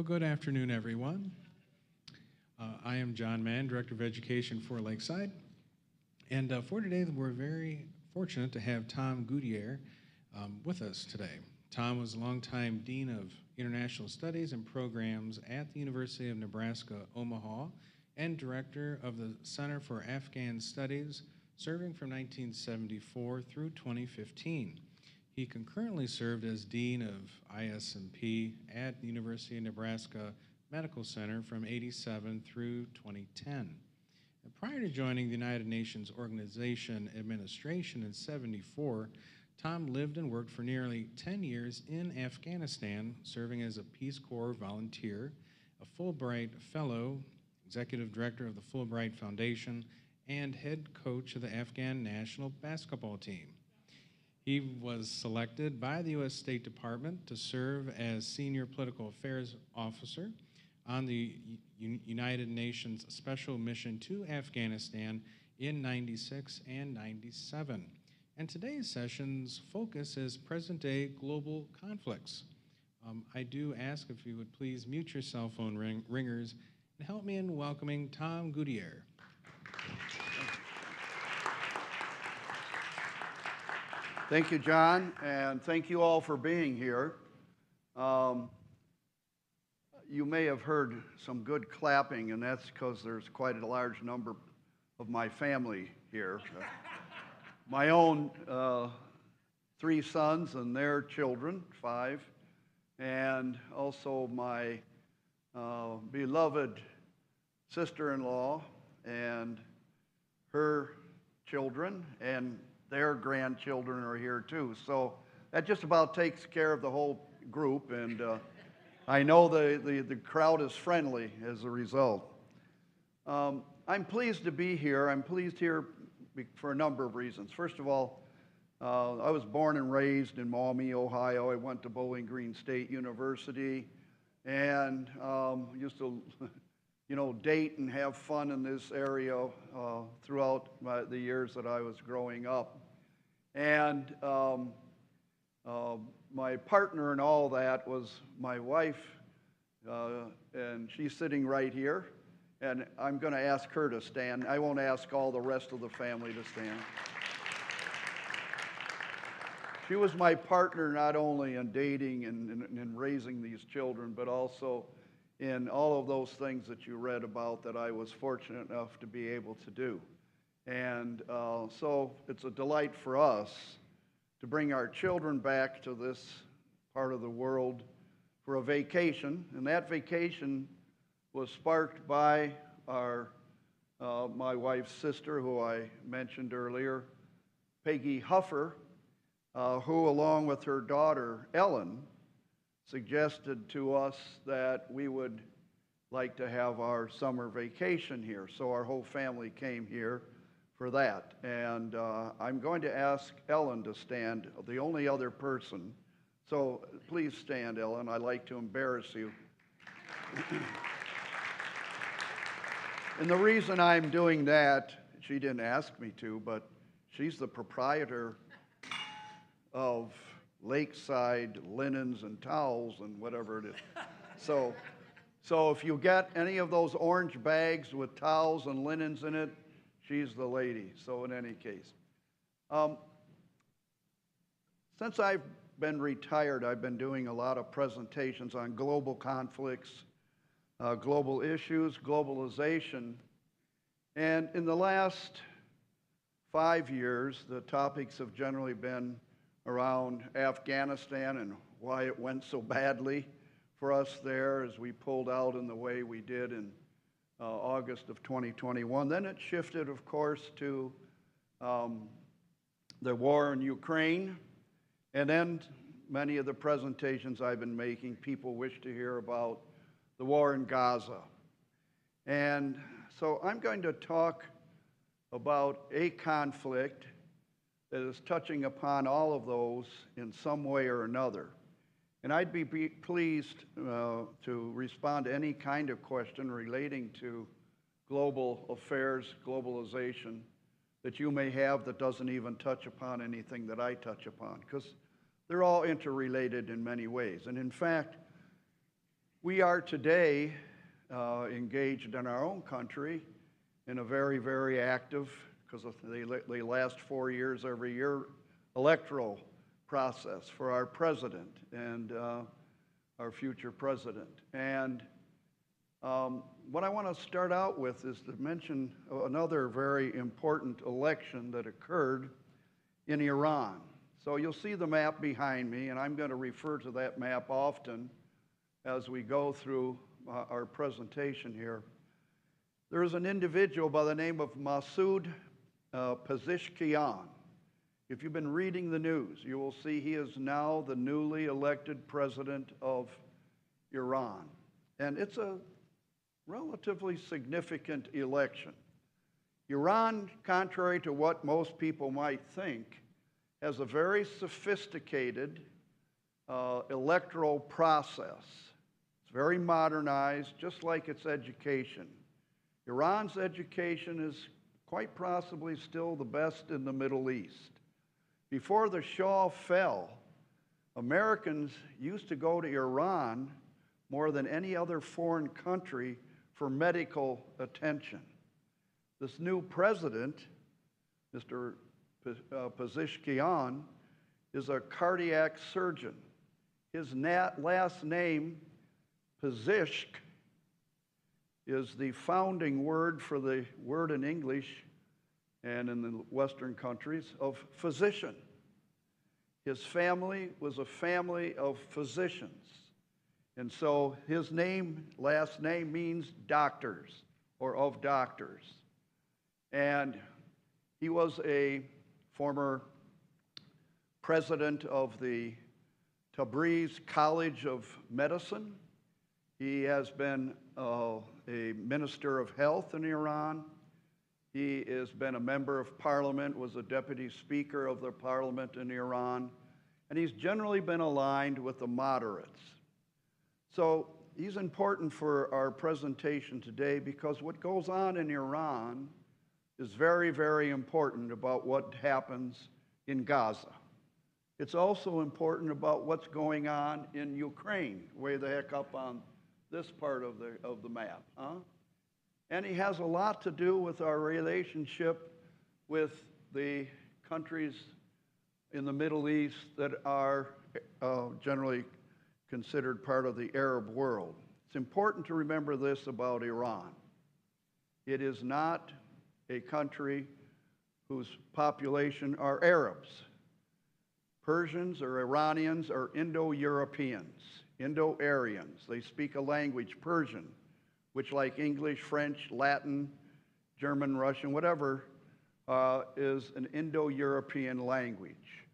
Well, good afternoon, everyone. I am John Mann, Director of Education for Lakeside. And for today, we're very fortunate to have Tom Gutierrez with us today. Tom was a longtime Dean of International Studies and Programs at the University of Nebraska, Omaha, and Director of the Center for Afghan Studies, serving from 1974 through 2015. He concurrently served as Dean of IS&P at the University of Nebraska Medical Center from 87 through 2010. And prior to joining the United Nations Organization Administration in 74, Tom lived and worked for nearly 10 years in Afghanistan, serving as a Peace Corps volunteer, a Fulbright Fellow, Executive Director of the Fulbright Foundation, and head coach of the Afghan national basketball team. He was selected by the U.S. State Department to serve as Senior Political Affairs Officer on the United Nations Special Mission to Afghanistan in 96 and 97. And today's session's focus is present-day global conflicts. I do ask if you would please mute your cell phone ringers and help me in welcoming Tom Gutierrez. Thank you, John, and thank you all for being here. You may have heard some good clapping, and that's because there's quite a large number of my family here. My own 3 sons and their children, 5, and also my beloved sister-in-law and her children, and their grandchildren are here too. So that just about takes care of the whole group, and I know the crowd is friendly as a result. I'm pleased to be here. I'm pleased here for a number of reasons. First of all, I was born and raised in Maumee, Ohio. I went to Bowling Green State University and used to date and have fun in this area throughout the years that I was growing up. And my partner in all that was my wife, and she's sitting right here. And I'm going to ask her to stand. I won't ask all the rest of the family to stand. She was my partner not only in dating and raising these children, but also in all of those things that you read about that I was fortunate enough to be able to do. And so it's a delight for us to bring our children back to this part of the world for a vacation. And that vacation was sparked by my wife's sister, who I mentioned earlier, Peggy Huffer, who along with her daughter, Ellen, suggested to us that we would like to have our summer vacation here. So our whole family came here for that. And I'm going to ask Ellen to stand, the only other person. So please stand, Ellen. I'd like to embarrass you. And the reason I'm doing that, she didn't ask me to, but she's the proprietor of Lakeside linens and towels and whatever it is. So if you get any of those orange bags with towels and linens in it, she's the lady. So in any case, since I've been retired, I've been doing a lot of presentations on global conflicts, global issues, globalization. And in the last 5 years, the topics have generally been around Afghanistan and why it went so badly for us there as we pulled out in the way we did in August of 2021. Then it shifted, of course, to the war in Ukraine. And then many of the presentations I've been making, people wish to hear about the war in Gaza. And so I'm going to talk about a conflict that is touching upon all of those in some way or another. And I'd be pleased to respond to any kind of question relating to global affairs, globalization, that you may have that doesn't even touch upon anything that I touch upon, because they're all interrelated in many ways. And in fact, We are today engaged in our own country in a very, very active, because they last 4 years every year, electoral process for our president and our future president. And what I want to start out with is to mention another very important election that occurred in Iran. So you'll see the map behind me, and I'm going to refer to that map often as we go through our presentation here. There is an individual by the name of Masoud Pezeshkian. If you've been reading the news, you will see he is now the newly elected president of Iran. And it's a relatively significant election. Iran, contrary to what most people might think, has a very sophisticated electoral process. It's very modernized, just like its education. Iran's education is quite possibly still the best in the Middle East. Before the Shah fell, Americans used to go to Iran more than any other foreign country for medical attention. This new president, Mr. Pezeshkian, is a cardiac surgeon. His last name, Pezeshk, is the founding word for the word in English and in the Western countries of physician. His family was a family of physicians. And so his last name means doctors or of doctors. And he was a former president of the Tabriz College of Medicine. He has been a minister of health in Iran. He has been a member of parliament, was a deputy speaker of the parliament in Iran, and he's generally been aligned with the moderates. So he's important for our presentation today because what goes on in Iran is very, very important about what happens in Gaza. It's also important about what's going on in Ukraine, way the heck up on this part of the map, huh? And he has a lot to do with our relationship with the countries in the Middle East that are generally considered part of the Arab world. It's important to remember this about Iran. It is not a country whose population are Arabs. Persians or Iranians are Indo-Europeans, Indo-Aryans. They speak a language, Persian, which, like English, French, Latin, German, Russian, whatever, is an Indo-European language.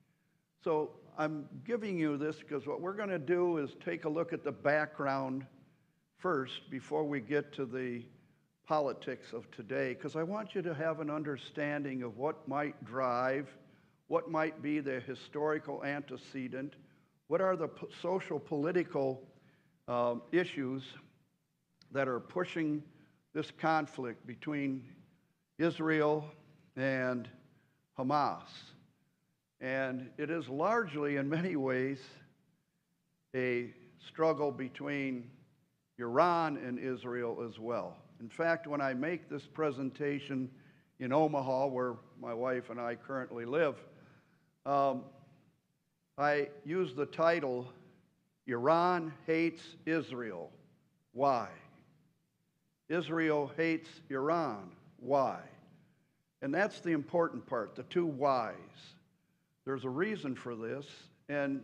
So I'm giving you this because what we're going to do is take a look at the background first before we get to the politics of today, because I want you to have an understanding of what might drive, what might be the historical antecedent, what are the social political issues that are pushing this conflict between Israel and Hamas. And it is largely, in many ways, a struggle between Iran and Israel as well. In fact, when I make this presentation in Omaha, where my wife and I currently live, I use the title, Iran Hates Israel. Why? Israel hates Iran. Why? And that's the important part, the two whys. There's a reason for this, and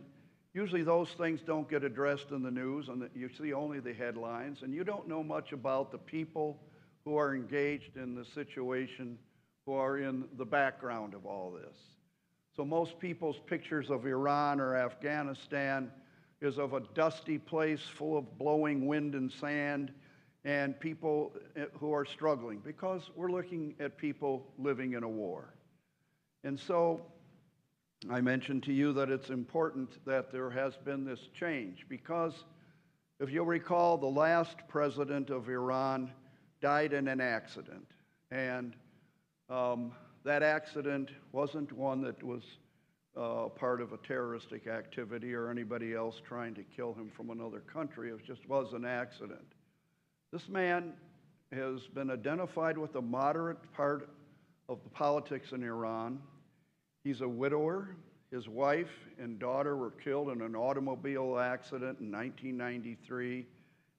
usually those things don't get addressed in the news, and you see only the headlines, and you don't know much about the people who are engaged in the situation, who are in the background of all this. So most people's pictures of Iran or Afghanistan is of a dusty place full of blowing wind and sand, and people who are struggling, because we're looking at people living in a war. And so I mentioned to you that it's important that there has been this change, because if you'll recall, the last president of Iran died in an accident, and that accident wasn't one that was part of a terroristic activity or anybody else trying to kill him from another country. It just was an accident. This man has been identified with the moderate part of the politics in Iran. He's a widower. His wife and daughter were killed in an automobile accident in 1993,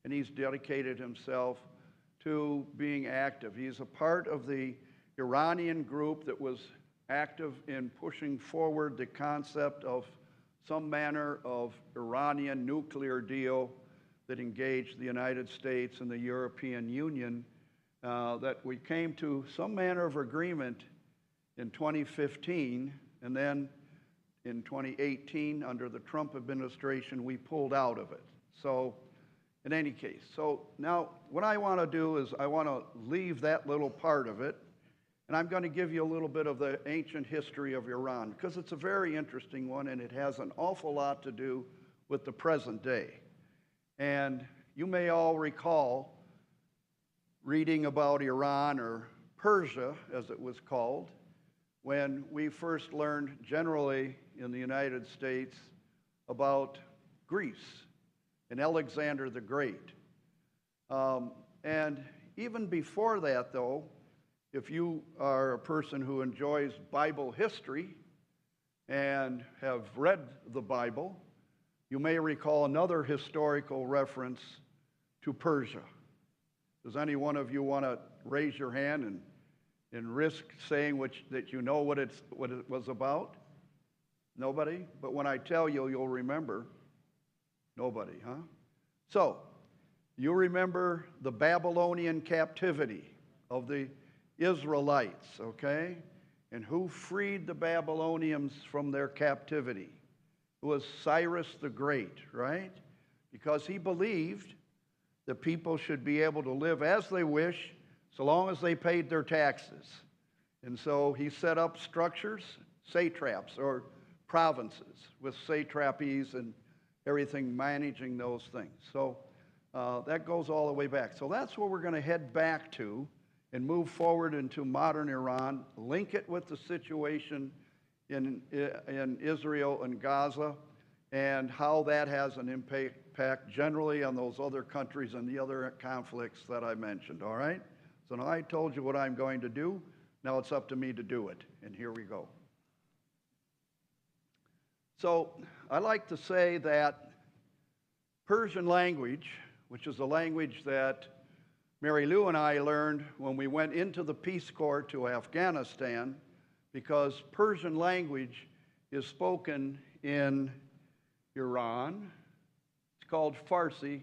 and he's dedicated himself to being active. He's a part of the Iranian group that was active in pushing forward the concept of some manner of Iranian nuclear deal that engaged the United States and the European Union, that we came to some manner of agreement in 2015, and then in 2018, under the Trump administration, we pulled out of it. So, in any case, so now what I want to do is I want to leave that little part of it, and I'm going to give you a little bit of the ancient history of Iran, because it's a very interesting one, and it has an awful lot to do with the present day. And you may all recall reading about Iran, or Persia, as it was called, when we first learned generally in the United States about Greece and Alexander the Great. And even before that, though, if you are a person who enjoys Bible history and have read the Bible, you may recall another historical reference to Persia. Does any one of you want to raise your hand and risk saying that you know what it was about? Nobody? But when I tell you, you'll remember. Nobody, huh? So, you remember the Babylonian captivity of the Israelites, okay? And who freed the Babylonians from their captivity? It was Cyrus the Great, right? Because he believed that people should be able to live as they wish so long as they paid their taxes. And so he set up structures, satraps, or provinces, with satrapies and everything managing those things. So that goes all the way back. So that's where we're going to head back to and move forward into modern Iran, link it with the situation in Israel and Gaza, and how that has an impact generally on those other countries and the other conflicts that I mentioned, all right? So now I told you what I'm going to do. Now it's up to me to do it, and here we go. So I like to say that Persian language, which is a language that Mary Lou and I learned when we went into the Peace Corps to Afghanistan, because Persian language is spoken in Iran. It's called Farsi,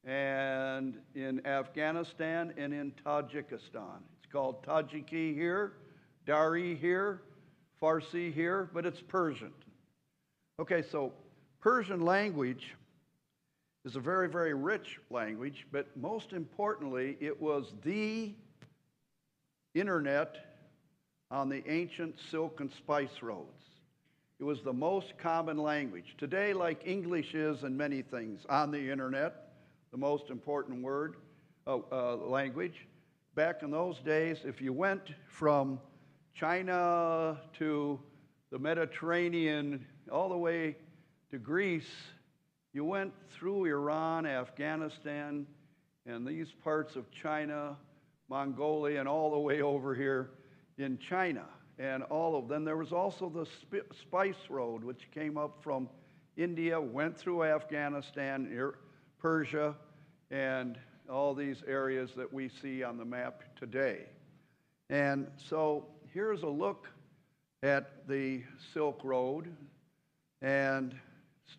and in Afghanistan and in Tajikistan. It's called Tajiki here, Dari here, Farsi here, but it's Persian. Okay, so Persian language is a very, very rich language, but most importantly, it was the internet on the ancient silk and spice roads. It was the most common language. Today, like English is in many things, on the internet, the most important language. Back in those days, if you went from China to the Mediterranean all the way to Greece, you went through Iran, Afghanistan, and these parts of China, Mongolia, and all the way over here in China. And all of them. There was also the Spice Road, which came up from India, went through Afghanistan, Persia, and all these areas that we see on the map today. And so here's a look at the Silk Road. And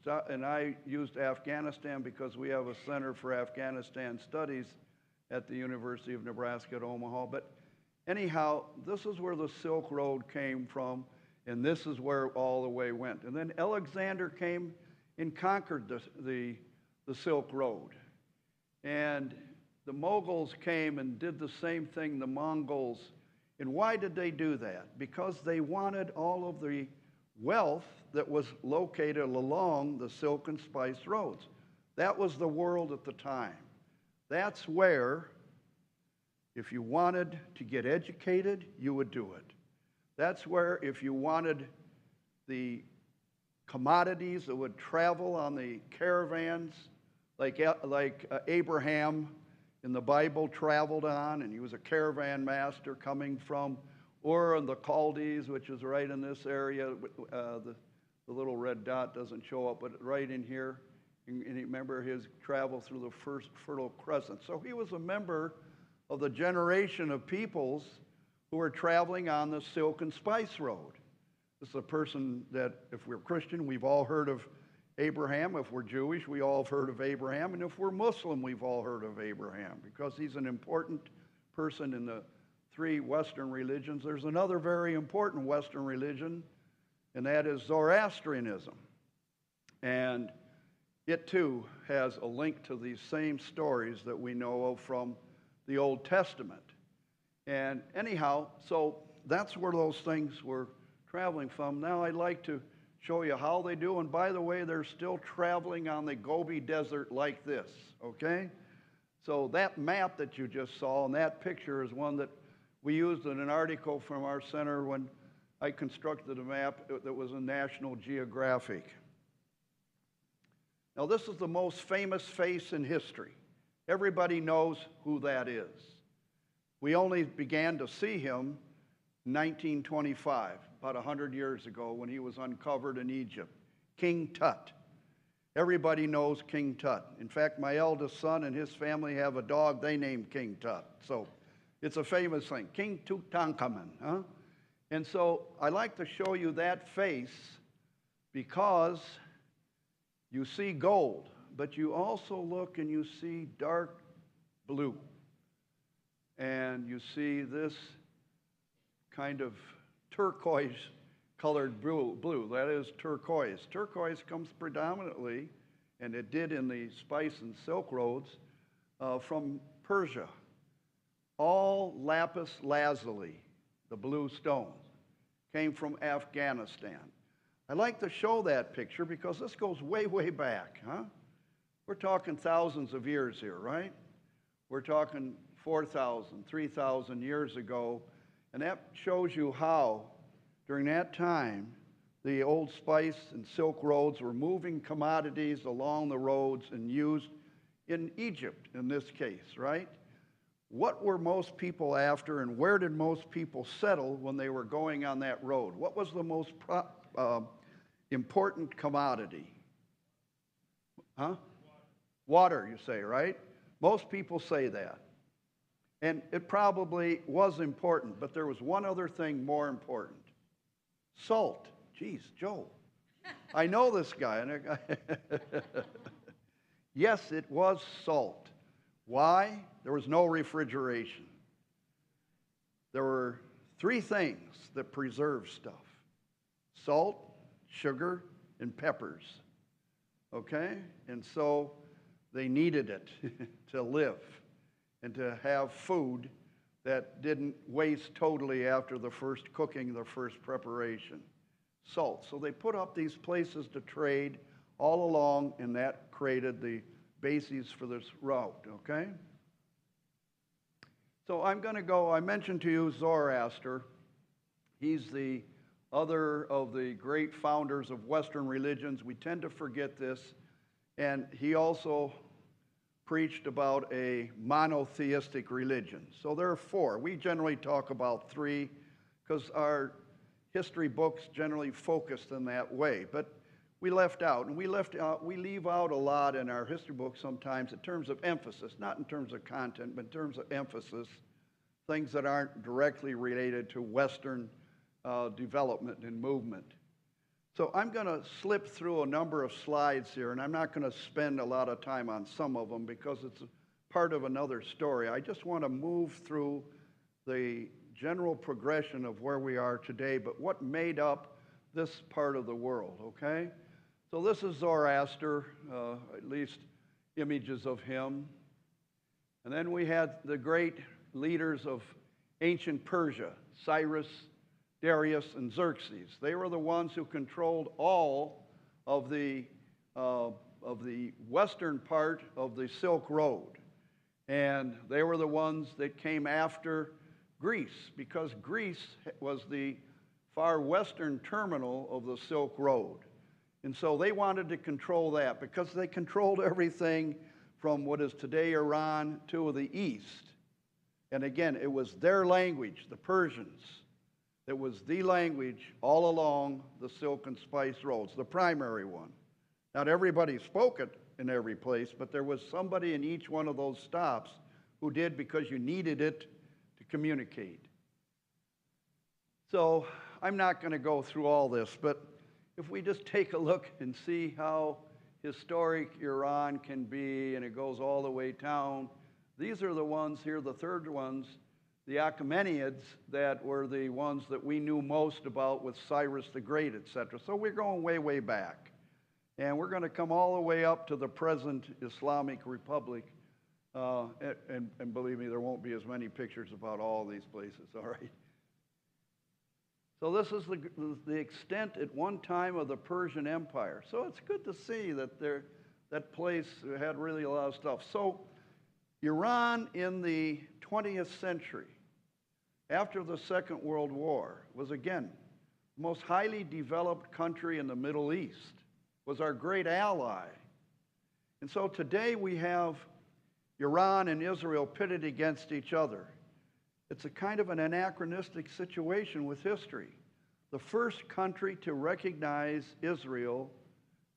I used Afghanistan because we have a Center for Afghanistan Studies at the University of Nebraska at Omaha. But anyhow, this is where the Silk Road came from, and this is where all the way went. And then Alexander came and conquered the Silk Road. And the Mughals came and did the same thing, the Mongols. And why did they do that? Because they wanted all of the wealth that was located along the silk and spice roads. That was the world at the time. That's where, if you wanted to get educated, you would do it. That's where, if you wanted the commodities that would travel on the caravans, like Abraham in the Bible traveled on, and he was a caravan master coming from Ur and the Chaldees, which is right in this area. The little red dot doesn't show up, but right in here. And remember his travel through the first Fertile Crescent. So he was a member of the generation of peoples who were traveling on the Silk and Spice Road. This is a person that, if we're Christian, we've all heard of Abraham. If we're Jewish, we all have heard of Abraham. And if we're Muslim, we've all heard of Abraham, because he's an important person in the three Western religions. There's another very important Western religion, and that is Zoroastrianism. And it too has a link to these same stories that we know of from the Old Testament. And anyhow, so that's where those things were traveling from. Now I'd like to show you how they do. And by the way, they're still traveling on the Gobi Desert like this, okay? So that map that you just saw and that picture is one that we used in an article from our center when I constructed a map that was in National Geographic. Now, this is the most famous face in history. Everybody knows who that is. We only began to see him in 1925, about 100 years ago, when he was uncovered in Egypt. King Tut. Everybody knows King Tut. In fact, my eldest son and his family have a dog they named King Tut. So it's a famous thing. King Tutankhamun, huh? And so I like to show you that face because you see gold, but you also look and you see dark blue. And you see this kind of turquoise-colored blue. That is turquoise. Turquoise comes predominantly, and it did in the spice and silk roads, from Persia. All lapis lazuli, the blue stones, came from Afghanistan. I like to show that picture because this goes way, way back, huh? We're talking thousands of years here, right? We're talking 4,000, 3,000 years ago, and that shows you how, during that time, the old spice and silk roads were moving commodities along the roads and used in Egypt, in this case, right? What were most people after, and where did most people settle when they were going on that road? What was the most important commodity? Huh? Water, you say, right? Most people say that. And it probably was important, but there was one other thing more important. Salt. Geez, Joe. I know this guy. Yes, it was salt. Why? There was no refrigeration. There were three things that preserve stuff: salt, sugar, and peppers. Okay? And so they needed it to live and to have food that didn't waste totally after the first cooking, the first preparation. Salt. So they put up these places to trade all along, and that created the basis for this route, okay? So I'm going to go, I mentioned to you Zoroaster. He's the other of the great founders of Western religions. We tend to forget this. And he also preached about a monotheistic religion. So there are four. We generally talk about three because our history books generally focused in that way. But we left out, and we leave out a lot in our history books sometimes in terms of emphasis, not in terms of content, but in terms of emphasis, things that aren't directly related to Western development and movement. So I'm going to slip through a number of slides here, and I'm not going to spend a lot of time on some of them because it's part of another story. I just want to move through the general progression of where we are today, but what made up this part of the world, okay? So this is Zoroaster, at least images of him. And then we had the great leaders of ancient Persia, Cyrus, Darius, and Xerxes. They were the ones who controlled all of the western part of the Silk Road. And they were the ones that came after Greece, because Greece was the far western terminal of the Silk Road. And so they wanted to control that because they controlled everything from what is today Iran to the east. And again, it was their language, the Persians, that was the language all along the Silk and Spice Roads, the primary one. Not everybody spoke it in every place, but there was somebody in each one of those stops who did because you needed it to communicate. So I'm not going to go through all this, but if we just take a look and see how historic Iran can be, and it goes all the way down, these are the ones here, the third ones, the Achaemenids, that were the ones that we knew most about with Cyrus the Great, etc. So we're going way, way back. And we're going to come all the way up to the present Islamic Republic. And believe me, there won't be as many pictures about all these places, all right? So this is the extent at one time of the Persian Empire. So it's good to see that that place had really a lot of stuff. So Iran in the 20th century, after the Second World War, was again the most highly developed country in the Middle East, was our great ally. And so today we have Iran and Israel pitted against each other. It's a kind of an anachronistic situation with history. The first country to recognize Israel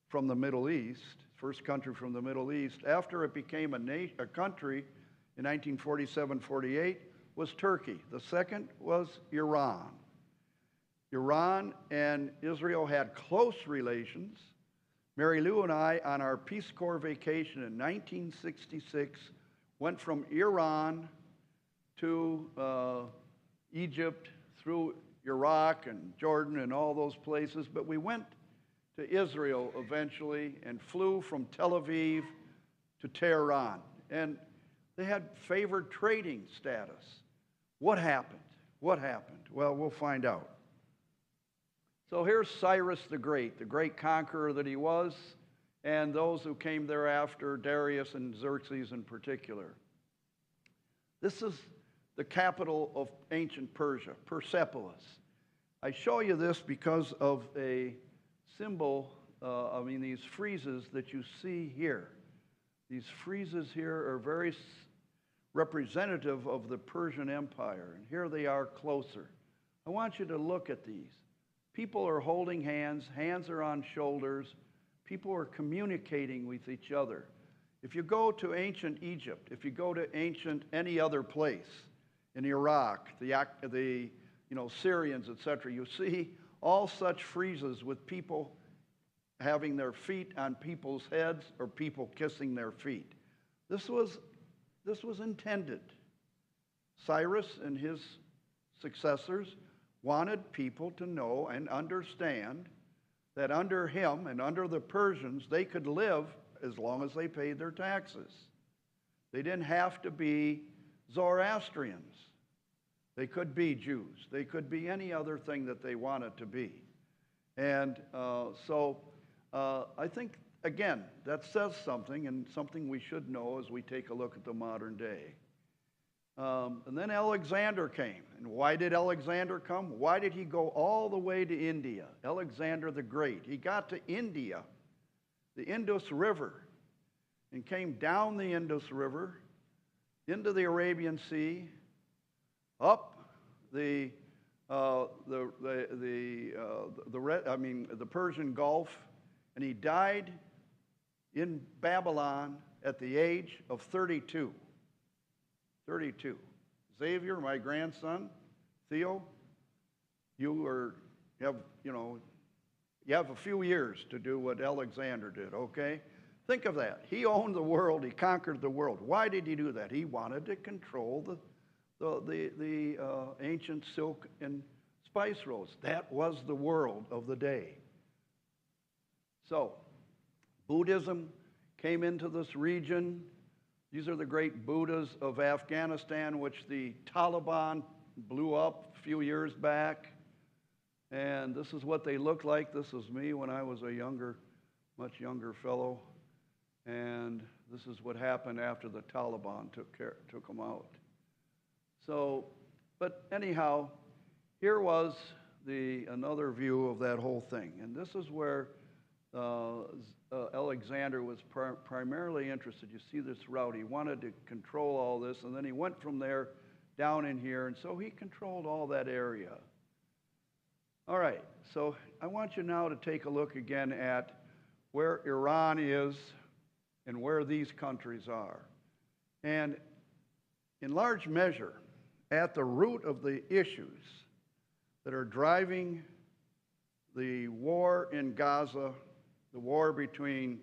from the Middle East, first country from the Middle East, after it became a country in 1947-48, was Turkey. The second was Iran. Iran and Israel had close relations. Mary Lou and I, on our Peace Corps vacation in 1966, went from Iran to Egypt, through Iraq and Jordan and all those places, but we went to Israel eventually and flew from Tel Aviv to Tehran. And they had favored trading status. What happened? What happened? Well, we'll find out. So here's Cyrus the great conqueror that he was, and those who came thereafter, Darius and Xerxes in particular. This is the capital of ancient Persia, Persepolis. I show you this because of a symbol, these friezes that you see here. These friezes here are very representative of the Persian Empire, and here they are closer. I want you to look at these. People are holding hands, hands are on shoulders, people are communicating with each other. If you go to ancient Egypt, if you go to ancient any other place, in Iraq, the Syrians, etc., you see all such friezes with people having their feet on people's heads or people kissing their feet. This was intended. Cyrus and his successors wanted people to know and understand that under him and under the Persians, they could live as long as they paid their taxes. They didn't have to be Zoroastrians. They could be Jews. They could be any other thing that they wanted to be. And so I think, again, that says something, and something we should know as we take a look at the modern day. And then Alexander came. And why did Alexander come? Why did he go all the way to India? Alexander the Great. He got to India, the Indus River, and came down the Indus River into the Arabian Sea, up the Persian Gulf, and he died in Babylon at the age of 32. 32. Xavier, my grandson, Theo, you have a few years to do what Alexander did, okay? Think of that. He owned the world. He conquered the world. Why did he do that? He wanted to control the ancient silk and spice roads. That was the world of the day. So, Buddhism came into this region. These are the great Buddhas of Afghanistan, which the Taliban blew up a few years back. And this is what they look like. This is me when I was a much younger fellow. And this is what happened after the Taliban took them out. So, but anyhow, here was another view of that whole thing. And this is where Alexander was primarily interested. You see this route. He wanted to control all this, and then he went from there down in here, and so he controlled all that area. All right, so I want you now to take a look again at where Iran is and where these countries are. And in large measure, at the root of the issues that are driving the war in Gaza, the war between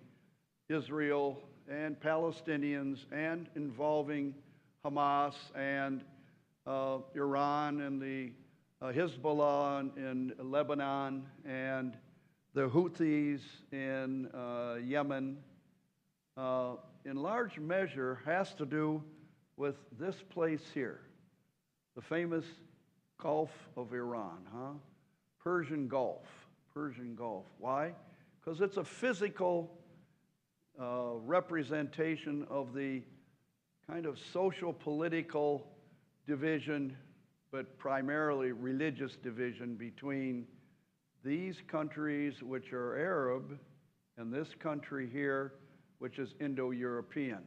Israel and Palestinians, and involving Hamas and Iran and the Hezbollah in Lebanon and the Houthis in Yemen, in large measure has to do with this place here, the famous Gulf of Iran, Persian Gulf. Why? Because it's a physical representation of the kind of social political division, but primarily religious division between these countries which are Arab and this country here which is Indo-European.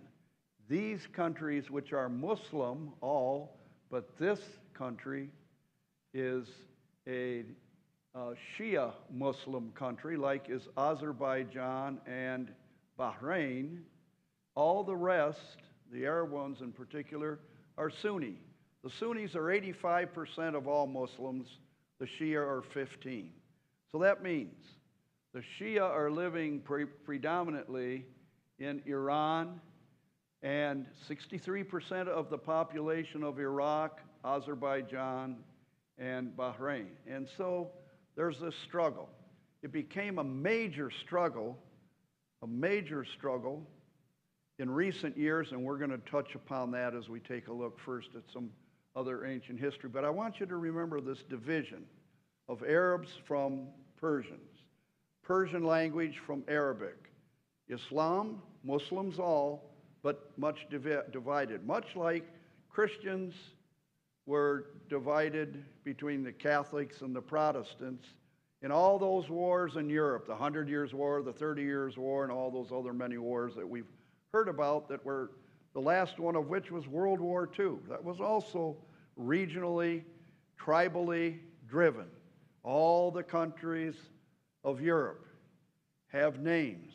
These countries which are Muslim, all, but this country is a Shia Muslim country, like is Azerbaijan and Bahrain. All the rest, the Arab ones in particular, are Sunni. The Sunnis are 85% of all Muslims. The Shia are 15%. So that means the Shia are living predominantly in Iran, and 63% of the population of Iraq, Azerbaijan, and Bahrain. And so there's this struggle. It became a major struggle in recent years, and we're going to touch upon that as we take a look first at some other ancient history. But I want you to remember this division of Arabs from Persians, Persian language from Arabic, Islam, Muslims all, but much divided. Much like Christians were divided between the Catholics and the Protestants in all those wars in Europe, the 100 Years' War, the 30 Years' War, and all those other many wars that we've heard about, that were the last one of which was World War II. That was also regionally, tribally driven. All the countries of Europe have names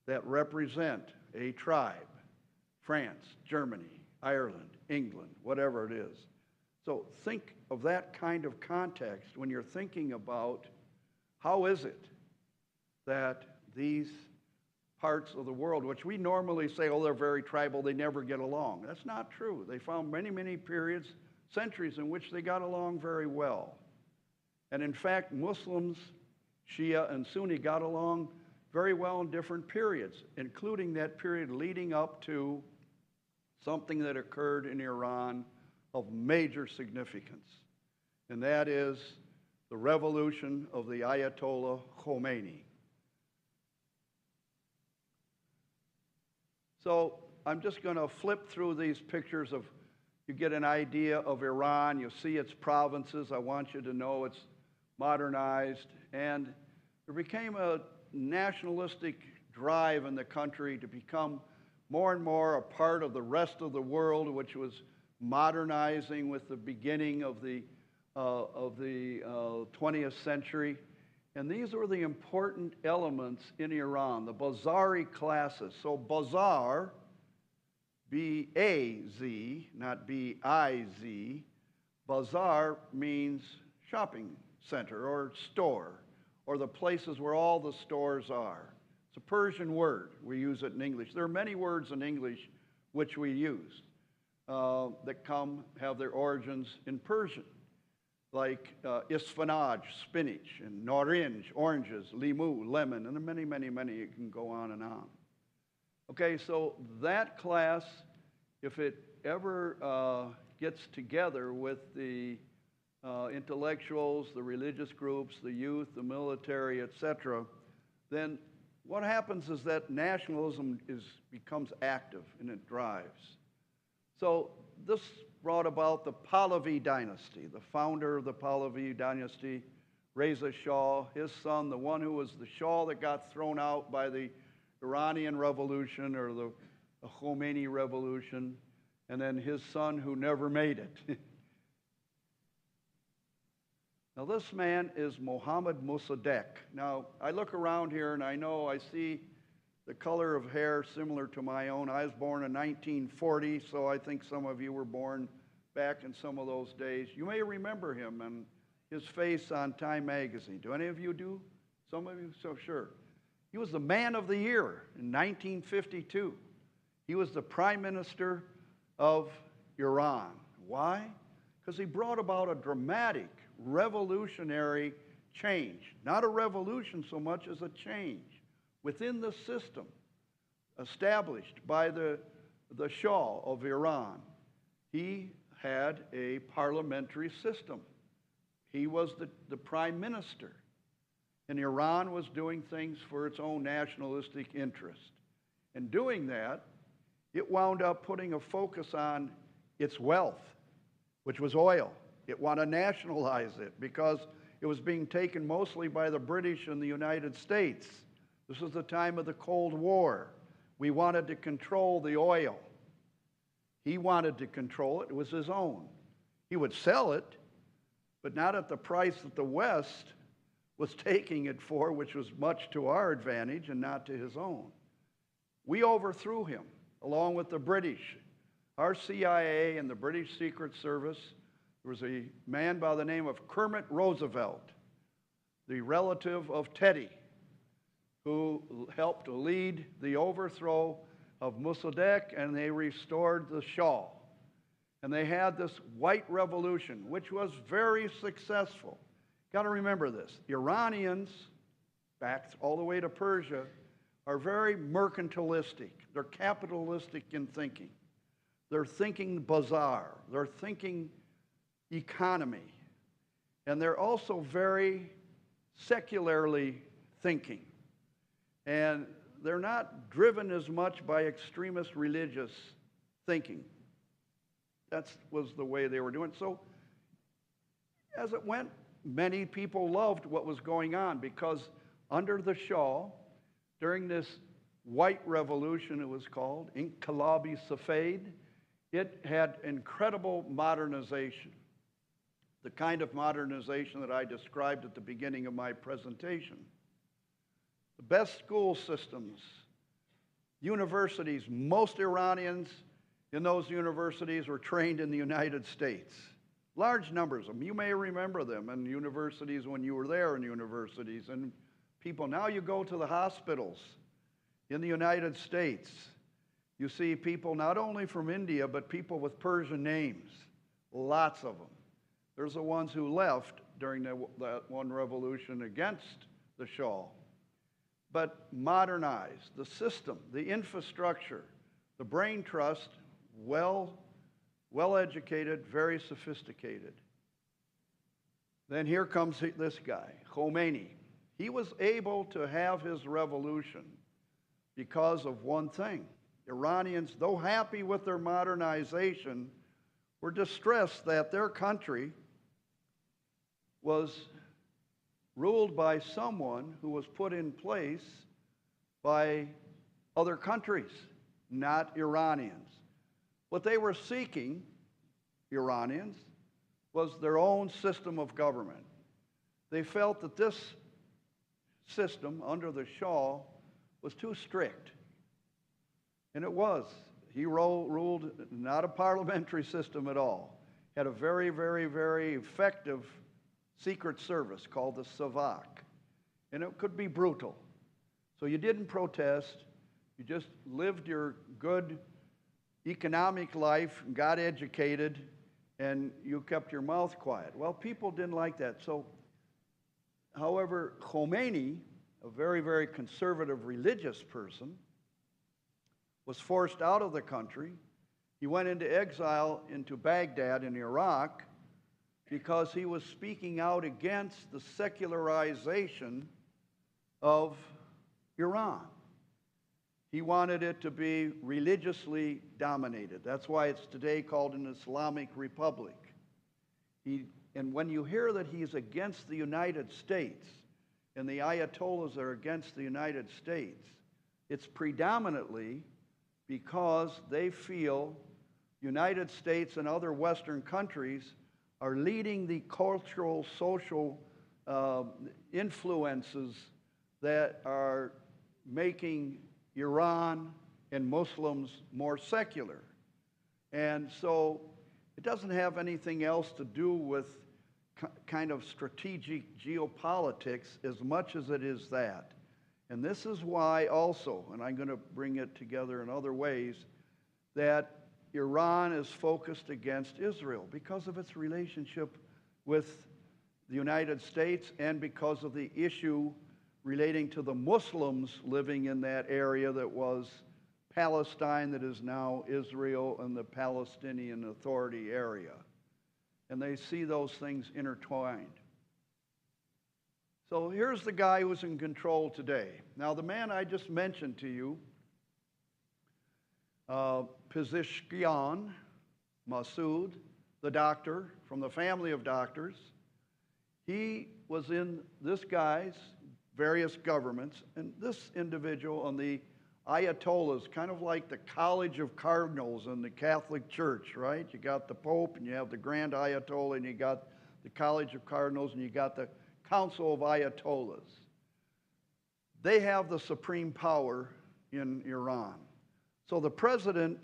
that represent a tribe. France, Germany, Ireland, England, whatever it is. So think of that kind of context when you're thinking about how is it that these parts of the world, which we normally say, oh, they're very tribal, they never get along. That's not true. They found many, many periods, centuries in which they got along very well. And in fact, Muslims, Shia and Sunni got along very well in different periods, including that period leading up to something that occurred in Iran of major significance, and that is the revolution of the Ayatollah Khomeini. So I'm just going to flip through these pictures of, you get an idea of Iran, you see its provinces. I want you to know it's modernized, and there became a nationalistic drive in the country to become more and more a part of the rest of the world, which was modernizing with the beginning of the 20th century. And these were the important elements in Iran, the Bazari classes. So Bazar, B-A-Z, not B-I-Z, Bazar means shopping center or store, or the places where all the stores are. It's a Persian word. We use it in English. There are many words in English which we use that have their origins in Persian, like isfanaj, spinach, and narinj, oranges, limu, lemon, and many, many, many. It can go on and on. Okay, so that class, if it ever gets together with the intellectuals, the religious groups, the youth, the military, etc., then what happens is that nationalism becomes active and it drives. So this brought about the Pahlavi dynasty. The founder of the Pahlavi dynasty, Reza Shah, his son, the one who was the Shah that got thrown out by the Iranian Revolution or the Khomeini Revolution, and then his son who never made it. Now, this man is Mohammad Mossadegh. Now, I look around here and I know I see the color of hair similar to my own. I was born in 1940, so I think some of you were born back in some of those days. You may remember him and his face on Time magazine. Do any of you do? Some of you? So sure. He was the man of the year in 1952. He was the prime minister of Iran. Why? Because he brought about a dramatic, revolutionary change. Not a revolution so much as a change within the system established by the Shah of Iran. He had a parliamentary system. He was the prime minister. And Iran was doing things for its own nationalistic interest. And doing that, it wound up putting a focus on its wealth, which was oil. It wanted to nationalize it because it was being taken mostly by the British and the United States. This was the time of the Cold War. We wanted to control the oil. He wanted to control it. It was his own. He would sell it, but not at the price that the West was taking it for, which was much to our advantage and not to his own. We overthrew him, along with the British. Our CIA and the British Secret Service. There was a man by the name of Kermit Roosevelt, the relative of Teddy, who helped to lead the overthrow of Mossadegh, and they restored the Shah. And they had this white revolution, which was very successful. Got to remember this. Iranians, back all the way to Persia, are very mercantilistic. They're capitalistic in thinking. They're thinking bazaar. They're thinking economy. And they're also very secularly thinking. And they're not driven as much by extremist religious thinking. That was the way they were doing. So as it went, many people loved what was going on because under the Shah, during this white revolution, it was called, Inqilabi Safed, it had incredible modernization. The kind of modernization that I described at the beginning of my presentation. The best school systems, universities, most Iranians in those universities were trained in the United States. Large numbers of them. You may remember them in universities when you were there in universities. And people, now you go to the hospitals in the United States. You see people not only from India, but people with Persian names. Lots of them. There's the ones who left during that one revolution against the Shah. But modernize the system, the infrastructure, the brain trust, well-educated, very sophisticated. Then here comes this guy, Khomeini. He was able to have his revolution because of one thing. Iranians, though happy with their modernization, were distressed that their country was ruled by someone who was put in place by other countries, not Iranians. What they were seeking, Iranians, was their own system of government. They felt that this system under the Shah was too strict. And it was. He ruled not a parliamentary system at all. Had a very, very, very effective secret service called the Savak. And it could be brutal. So you didn't protest. You just lived your good economic life, got educated, and you kept your mouth quiet. Well, people didn't like that. So, however, Khomeini, a very, very conservative religious person, was forced out of the country. He went into exile into Baghdad in Iraq because he was speaking out against the secularization of Iran. He wanted it to be religiously dominated. That's why it's today called an Islamic Republic. And when you hear that he's against the United States, and the Ayatollahs are against the United States, it's predominantly because they feel United States and other Western countries are leading the cultural, social influences that are making Iran and Muslims more secular. And so it doesn't have anything else to do with kind of strategic geopolitics as much as it is that. And this is why also, and I'm going to bring it together in other ways, that Iran is focused against Israel because of its relationship with the United States and because of the issue relating to the Muslims living in that area that was Palestine, that is now Israel and the Palestinian Authority area. And they see those things intertwined. So here's the guy who's in control today. Now, the man I just mentioned to you, Pezeshkian Massoud, the doctor from the family of doctors, he was in this guy's various governments, and this individual on the Ayatollahs, kind of like the College of Cardinals in the Catholic Church, right? You got the Pope, and you have the Grand Ayatollah, and you got the College of Cardinals, and you got the Council of Ayatollahs. They have the supreme power in Iran. So the president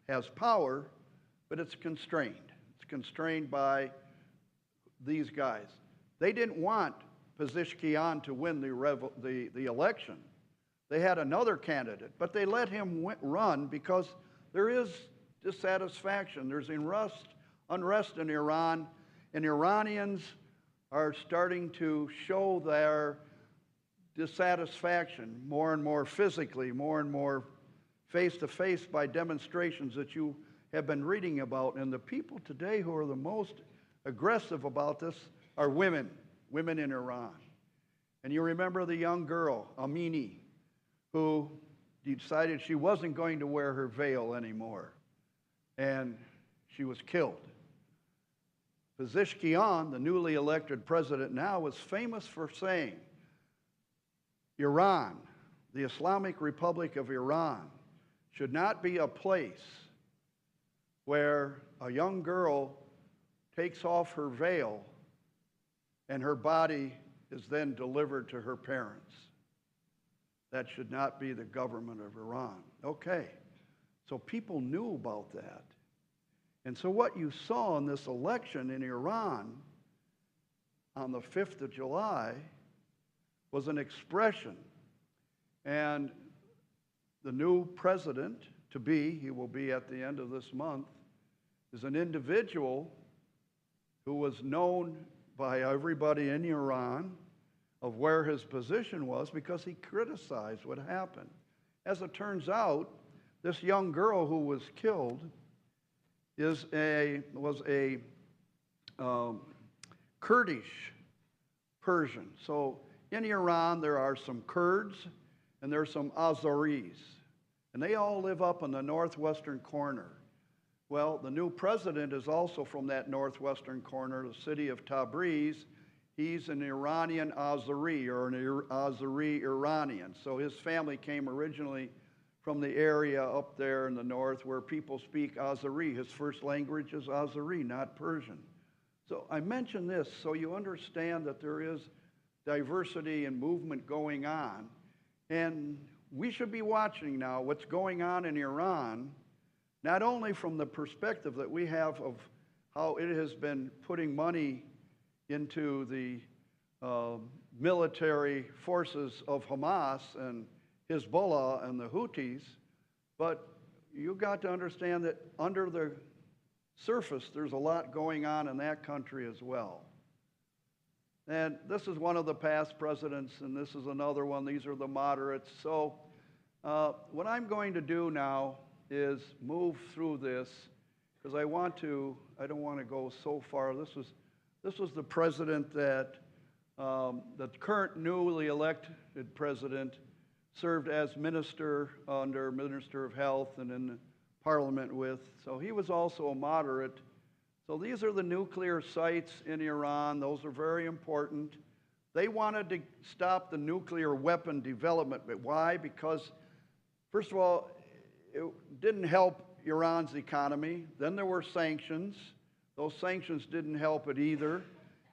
has power, but it's constrained. It's constrained by these guys. They didn't want Pezeshkian to win the election. They had another candidate, but they let him run because there is dissatisfaction. There's unrest in Iran, and Iranians are starting to show their dissatisfaction more and more physically, more and more face-to-face by demonstrations that you have been reading about. And the people today who are the most aggressive about this are women in Iran. And you remember the young girl, Amini, who decided she wasn't going to wear her veil anymore. And she was killed. Pezeshkian, the newly elected president now, was famous for saying, Iran, the Islamic Republic of Iran, should not be a place where a young girl takes off her veil and her body is then delivered to her parents. That should not be the government of Iran. Okay, so people knew about that. And so what you saw in this election in Iran on the 5th of July was an expression. And the new president to be, he will be at the end of this month, is an individual who was known by everybody in Iran of where his position was because he criticized what happened. As it turns out, this young girl who was killed was a Kurdish Persian. So in Iran, there are some Kurds and there are some Azeris, and they all live up in the northwestern corner. Well, the new president is also from that northwestern corner, the city of Tabriz. He's an Iranian Azeri, or an Azeri Iranian. So his family came originally from the area up there in the north where people speak Azeri. His first language is Azeri, not Persian. So I mention this so you understand that there is diversity and movement going on. And we should be watching now what's going on in Iran, not only from the perspective that we have of how it has been putting money into the military forces of Hamas and Hezbollah and the Houthis, but you got to understand that under the surface, there's a lot going on in that country as well. And this is one of the past presidents, and this is another one. These are the moderates. So what I'm going to do now is move through this because I don't want to go so far. This was the president that, the current newly elected president served as minister under Minister of Health and in the Parliament with. So he was also a moderate. So these are the nuclear sites in Iran. Those are very important. They wanted to stop the nuclear weapon development. But why? Because, first of all, it didn't help Iran's economy. Then there were sanctions. Those sanctions didn't help it either.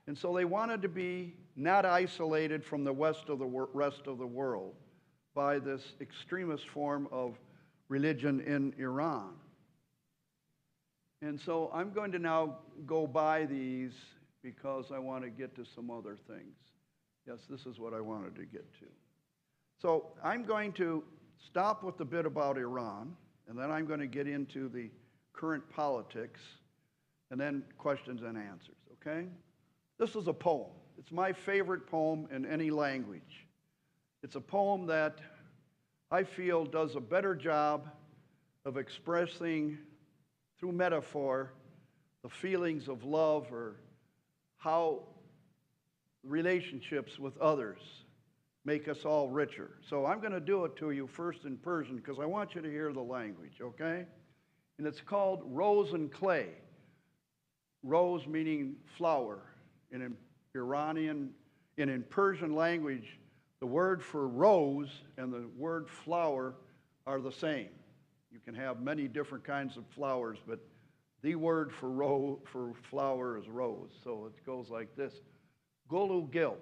And so they wanted to be not isolated from the rest of the world by this extremist form of religion in Iran. And so I'm going to now go by these because I want to get to some other things. Yes, this is what I wanted to get to. So I'm going to stop with the bit about Iran, and then I'm going to get into the current politics, and then questions and answers, okay? This is a poem. It's my favorite poem in any language. It's a poem that I feel does a better job of expressing through metaphor the feelings of love or how relationships with others make us all richer. So I'm going to do it to you first in Persian because I want you to hear the language, okay? And it's called Rose and Clay. Rose meaning flower. In Iranian and in Persian language, the word for rose and the word flower are the same. You can have many different kinds of flowers, but the word for flower is rose. So it goes like this. Golu gil.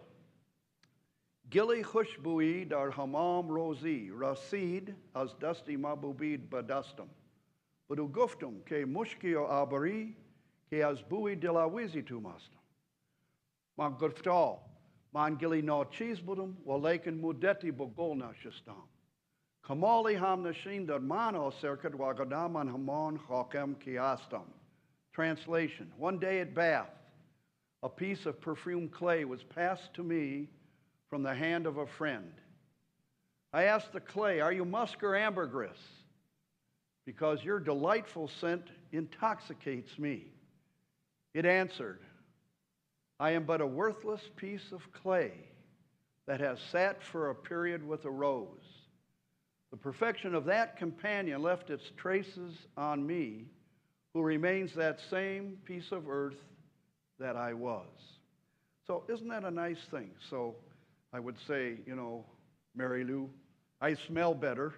Gili khushbui dar hamam rozi. Rasid az dasti mabubid badastam. Badu guftum ke mushkio abari ke az bui dilawizi tumastam. Man guftal. Man gili no cheese budum walakin mudeti bogolna shistam. Kamali ham nashin dar mano circuit wagadaman hamon hakem kiastam. Translation. One day at Bath, a piece of perfumed clay was passed to me from the hand of a friend. I asked the clay, "Are you musk or ambergris? Because your delightful scent intoxicates me." It answered, "I am but a worthless piece of clay that has sat for a period with a rose. The perfection of that companion left its traces on me, who remains that same piece of earth that I was." So isn't that a nice thing? So I would say, Mary Lou, I smell better.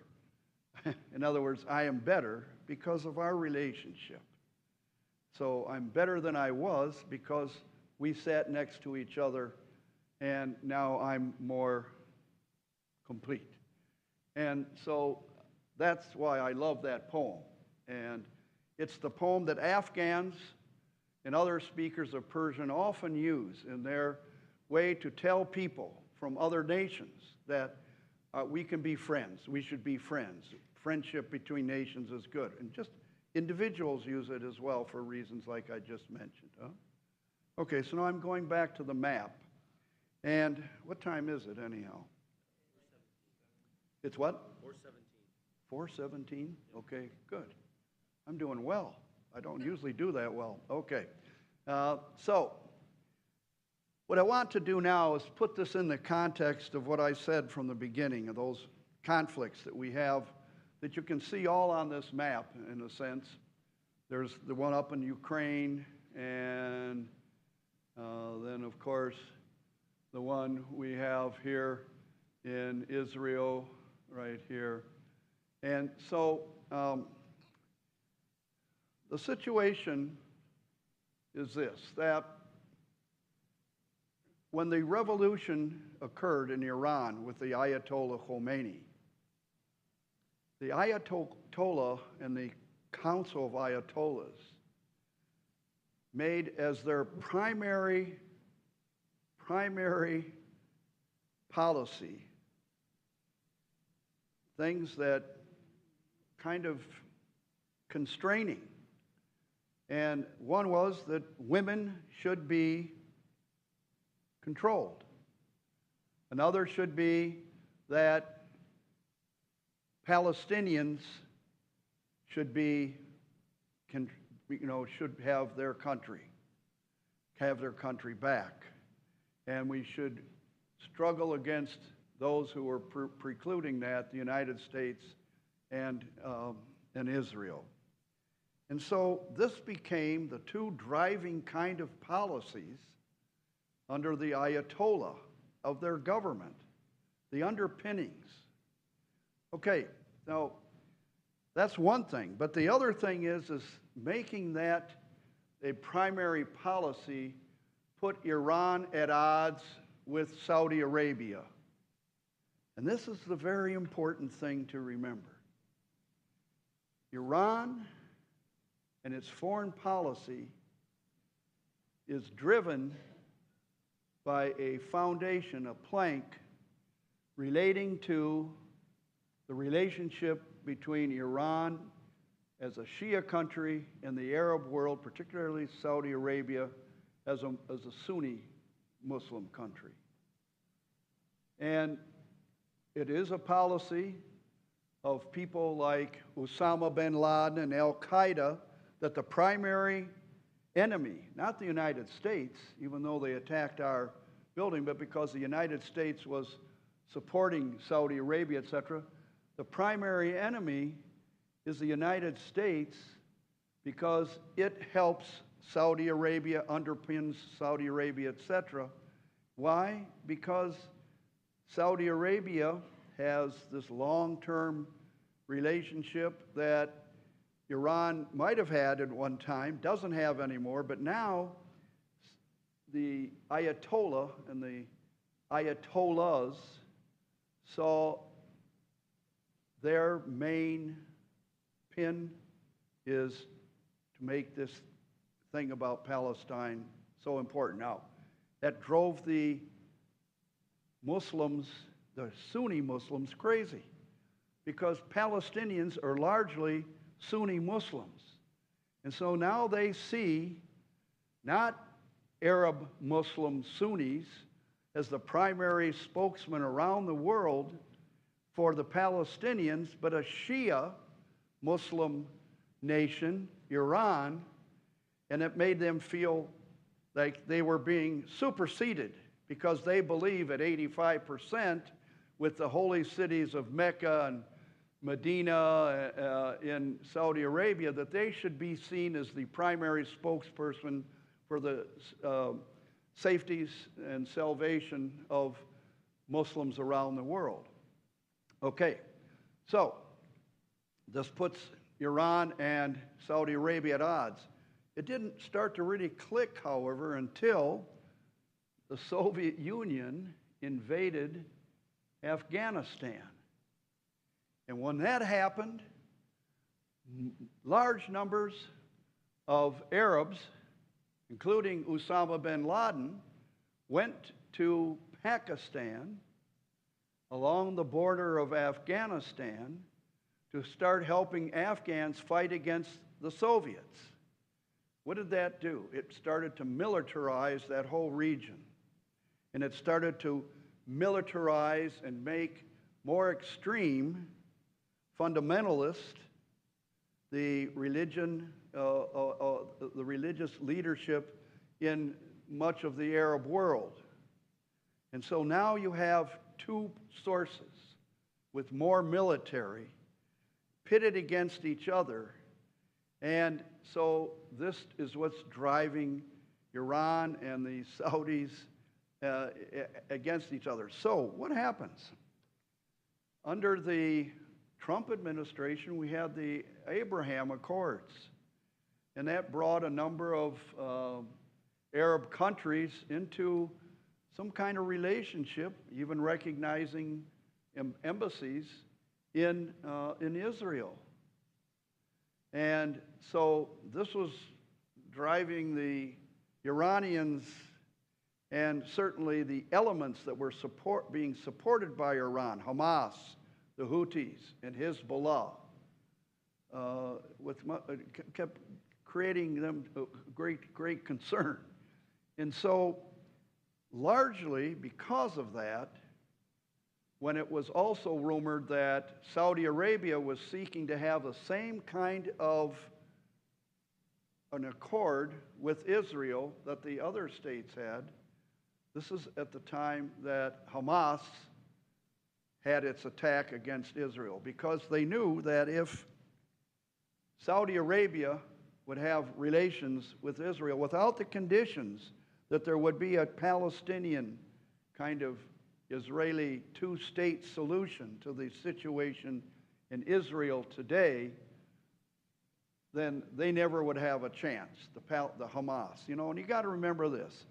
In other words, I am better because of our relationship. So I'm better than I was because we sat next to each other, and now I'm more complete. And so that's why I love that poem. And it's the poem that Afghans and other speakers of Persian often use in their way to tell people from other nations that we can be friends. We should be friends. Friendship between nations is good. And just individuals use it as well for reasons like I just mentioned. Huh? Okay, so now I'm going back to the map. And what time is it anyhow? It's what? 4:17. 4:17? Okay, good. I'm doing well. I don't usually do that well. Okay. So what I want to do now is put this in the context of what I said from the beginning, of those conflicts that we have that you can see all on this map, in a sense. There's the one up in Ukraine, and then, of course, the one we have here in Israel, right here. And so the situation is this, that when the revolution occurred in Iran with the Ayatollah Khomeini, the Ayatollah and the Council of Ayatollahs made as their primary policy things that kind of constraining. And one was that women should be controlled. Another should be that Palestinians should have their country back. And we should struggle against those who were precluding that, the United States and Israel. And so this became the two driving kind of policies under the Ayatollah of their government, the underpinnings. Okay, now that's one thing, but the other thing is making that a primary policy put Iran at odds with Saudi Arabia. And this is the very important thing to remember. Iran and its foreign policy is driven by a foundation, a plank, relating to the relationship between Iran as a Shia country and the Arab world, particularly Saudi Arabia, as a Sunni Muslim country. And it is a policy of people like Osama bin Laden and Al-Qaeda that the primary enemy, not the United States, even though they attacked our building, but because the United States was supporting Saudi Arabia, etc., the primary enemy is the United States because it helps Saudi Arabia, underpins Saudi Arabia, etc. Why? Because Saudi Arabia has this long-term relationship that Iran might have had at one time, doesn't have anymore, but now the Ayatollah and the Ayatollahs saw their main pin is to make this thing about Palestine so important. Now, that drove the Muslims, the Sunni Muslims, crazy because Palestinians are largely Sunni Muslims. And so now they see not Arab Muslim Sunnis as the primary spokesman around the world for the Palestinians, but a Shia Muslim nation, Iran, and it made them feel like they were being superseded because they believe at 85% with the holy cities of Mecca and Medina in Saudi Arabia that they should be seen as the primary spokesperson for the safeties and salvation of Muslims around the world. Okay, so this puts Iran and Saudi Arabia at odds. It didn't start to really click, however, until the Soviet Union invaded Afghanistan. And when that happened, large numbers of Arabs, including Osama bin Laden, went to Pakistan along the border of Afghanistan to start helping Afghans fight against the Soviets. What did that do? It started to militarize that whole region. And it started to militarize and make more extreme fundamentalist the religion, the religious leadership in much of the Arab world. And so now you have two sources with more military pitted against each other. And so this is what's driving Iran and the Saudis against each other. So what happens? Under the Trump administration, we had the Abraham Accords, and that brought a number of Arab countries into some kind of relationship, even recognizing embassies in Israel. And so this was driving the Iranians and certainly the elements that were being supported by Iran, Hamas, the Houthis, and Hezbollah, kept creating them great concern. And so largely because of that, when it was also rumored that Saudi Arabia was seeking to have the same kind of an accord with Israel that the other states had, this is at the time that Hamas had its attack against Israel, because they knew that if Saudi Arabia would have relations with Israel without the conditions that there would be a Palestinian kind of Israeli two-state solution to the situation in Israel today, then they never would have a chance, the Hamas. You know, and you got to remember this.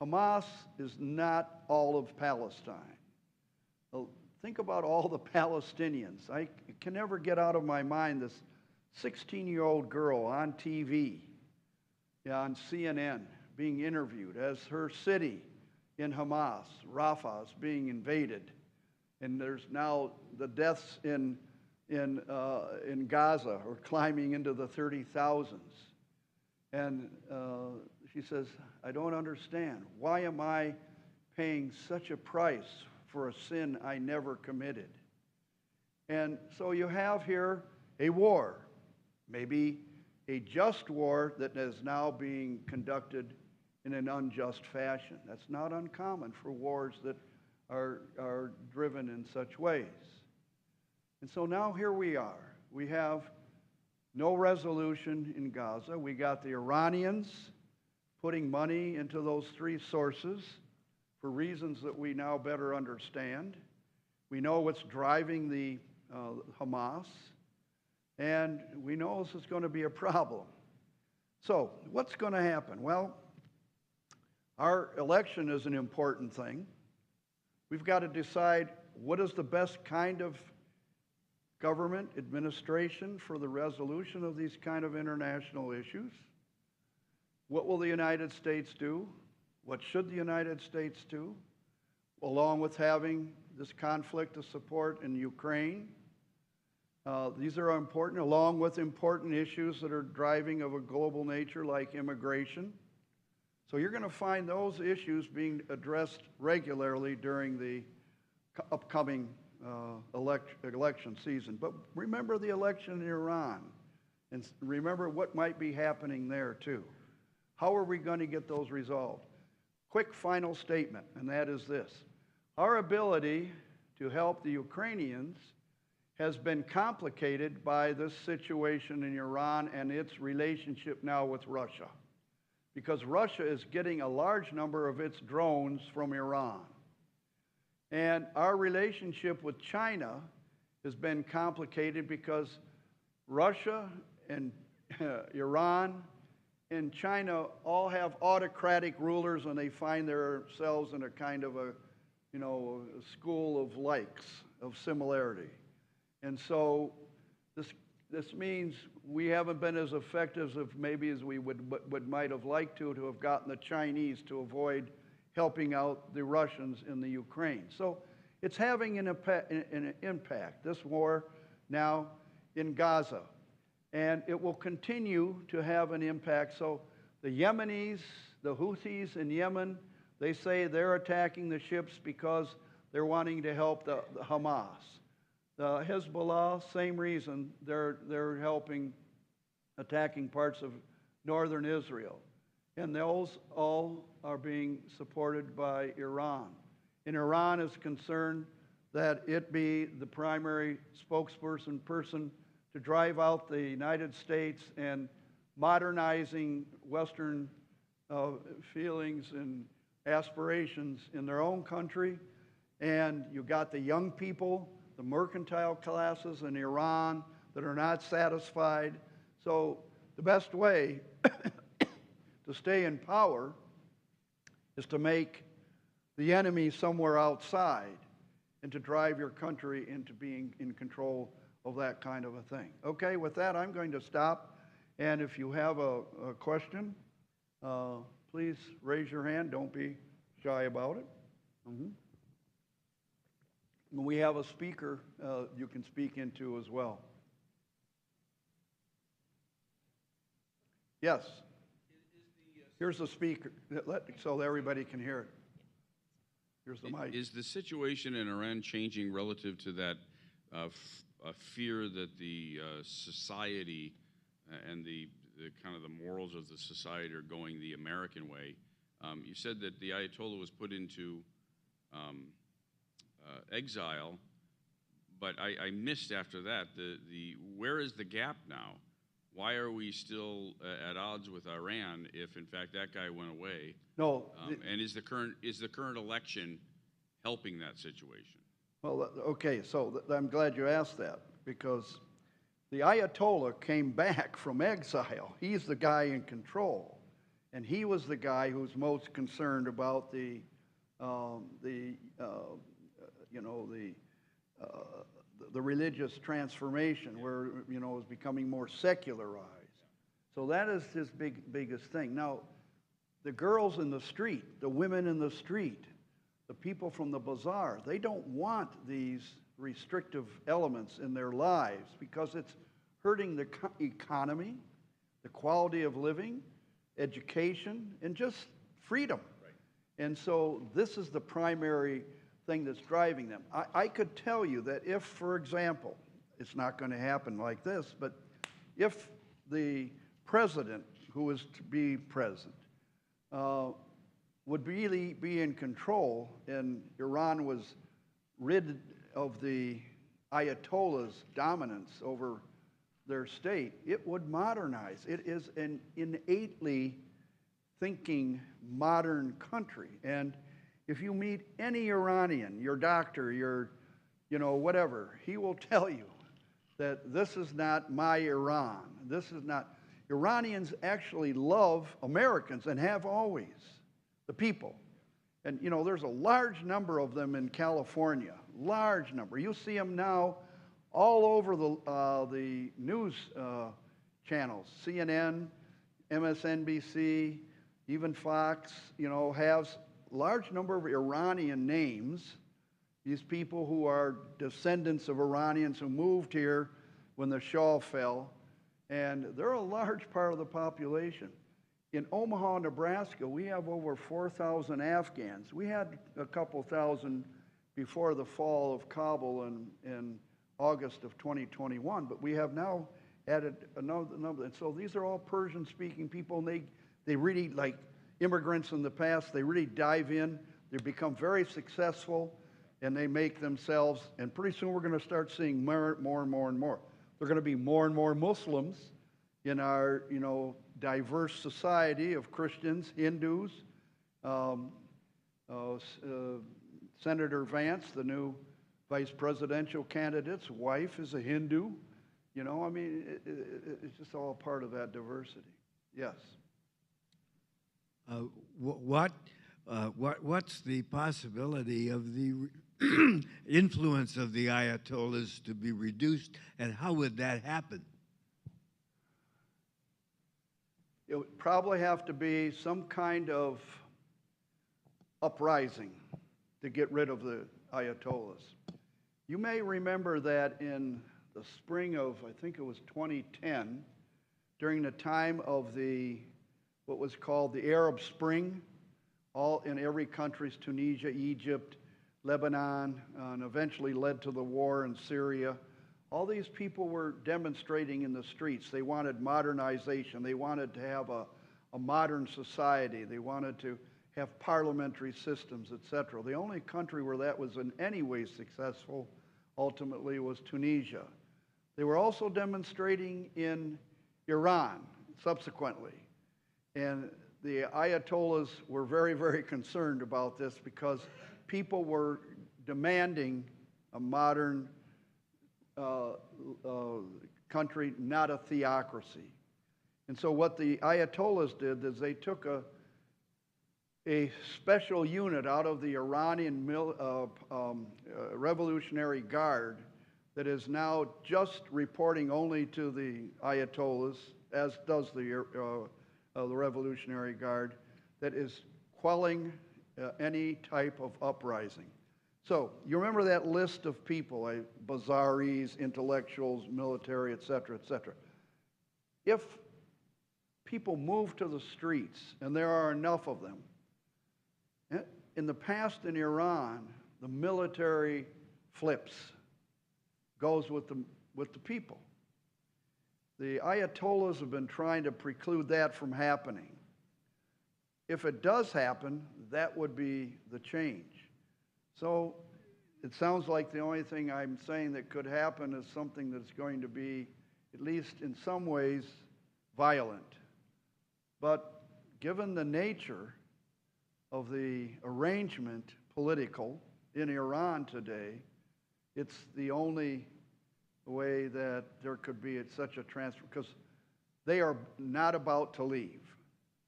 Hamas is not all of Palestine. Think about all the Palestinians. I can never get out of my mind this 16-year-old girl on TV, on CNN, being interviewed as her city in Hamas, Rafah, is being invaded. And there's now the deaths in Gaza are climbing into the 30,000s. And she says, I don't understand. Why am I paying such a price for a sin I never committed? And so you have here a war, maybe a just war that is now being conducted in an unjust fashion. That's not uncommon for wars that are driven in such ways. And so now here we are. We have no resolution in Gaza. We got the Iranians putting money into those three sources for reasons that we now better understand. We know what's driving the Hamas, and we know this is going to be a problem. So what's going to happen? Well, our election is an important thing. We've got to decide what is the best kind of government administration for the resolution of these kind of international issues. What will the United States do? What should the United States do? Along with having this conflict of support in Ukraine. These are important, along with important issues that are driving of a global nature like immigration. So you're going to find those issues being addressed regularly during the upcoming election season. But remember the election in Iran, and remember what might be happening there too. How are we going to get those resolved? Quick final statement, and that is this. Our ability to help the Ukrainians has been complicated by this situation in Iran and its relationship now with Russia, because Russia is getting a large number of its drones from Iran. And our relationship with China has been complicated because Russia and Iran and China all have autocratic rulers, and they find themselves in a kind of a school of likes, of similarity. And so this means we haven't been as effective as maybe as we might have liked to have gotten the Chinese to avoid helping out the Russians in the Ukraine. So it's having an impact, this war now in Gaza. And it will continue to have an impact. So the Yemenis, the Houthis in Yemen, they say they're attacking the ships because they're wanting to help the Hamas. The Hezbollah, same reason, they're helping, attacking parts of northern Israel. And those all are being supported by Iran. And Iran is concerned that it be the primary person to drive out the United States and modernizing Western feelings and aspirations in their own country. And you got the young people, the mercantile classes in Iran that are not satisfied. So the best way to stay in power is to make the enemy somewhere outside and to drive your country into being in control of that kind of a thing. Okay, with that, I'm going to stop. And if you have a question, please raise your hand. Don't be shy about it. And we have a speaker you can speak into as well. Yes. Here's the speaker, so everybody can hear it. Here's the mic. Is the situation in Iran changing relative to that fear that the society and the kind of the morals of the society are going the American way? You said that the Ayatollah was put into exile but I missed after that where is the gap now? Why are we still at odds with Iran if, in fact, that guy went away? No. And is the current election helping that situation? Well, okay, so I'm glad you asked that, because the Ayatollah came back from exile. He's the guy in control, and he was the guy who's most concerned about the religious transformation, where it was becoming more secularized. So that is his biggest thing. Now, the girls in the street, the women in the street, the people from the bazaar, they don't want these restrictive elements in their lives because it's hurting the economy, the quality of living, education, and just freedom. Right. And so this is the primary thing that's driving them. I could tell you that if, for example, it's not going to happen like this, but if the president who is to be president would really be in control and Iran was rid of the Ayatollah's dominance over their state, it would modernize. It is an innately thinking modern country. And if you meet any Iranian, your doctor, your, whatever, he will tell you that this is not my Iran. This is not. Iranians actually love Americans and have always, the people. And, there's a large number of them in California, large number. You see them now all over the news channels, CNN, MSNBC, even Fox, has large number of Iranian names, these people who are descendants of Iranians who moved here when the Shah fell, and they're a large part of the population. In Omaha, Nebraska, we have over 4,000 Afghans. We had a couple thousand before the fall of Kabul in August of 2021, but we have now added another number. And so these are all Persian-speaking people, and they really, like immigrants in the past, they really dive in, they become very successful, and they make themselves, and pretty soon we're going to start seeing more and more and more. There are going to be more and more Muslims in our, diverse society of Christians, Hindus. Senator Vance, the new vice presidential candidate's wife, is a Hindu. It's just all part of that diversity. Yes. What's the possibility of the influence of the Ayatollahs to be reduced, and how would that happen? It would probably have to be some kind of uprising to get rid of the Ayatollahs. You may remember that in the spring of, I think it was 2010, during the time of what was called the Arab Spring, all in every countries, Tunisia, Egypt, Lebanon, and eventually led to the war in Syria. All these people were demonstrating in the streets. They wanted modernization. They wanted to have a modern society. They wanted to have parliamentary systems, etc. The only country where that was in any way successful ultimately was Tunisia. They were also demonstrating in Iran subsequently. And the Ayatollahs were very, very concerned about this because people were demanding a modern country, not a theocracy. And so what the Ayatollahs did is they took a special unit out of the Iranian Revolutionary Guard that is now just reporting only to the Ayatollahs, as does the Revolutionary Guard, that is quelling any type of uprising. So you remember that list of people, like Bazaris, intellectuals, military, et cetera, et cetera. If people move to the streets, and there are enough of them, in the past in Iran, the military flips, goes with the people. The Ayatollahs have been trying to preclude that from happening. If it does happen, that would be the change. So it sounds like the only thing I'm saying that could happen is something that's going to be, at least in some ways, violent. But given the nature of the arrangement political in Iran today, it's the only way that there could be such a transfer, because they are not about to leave.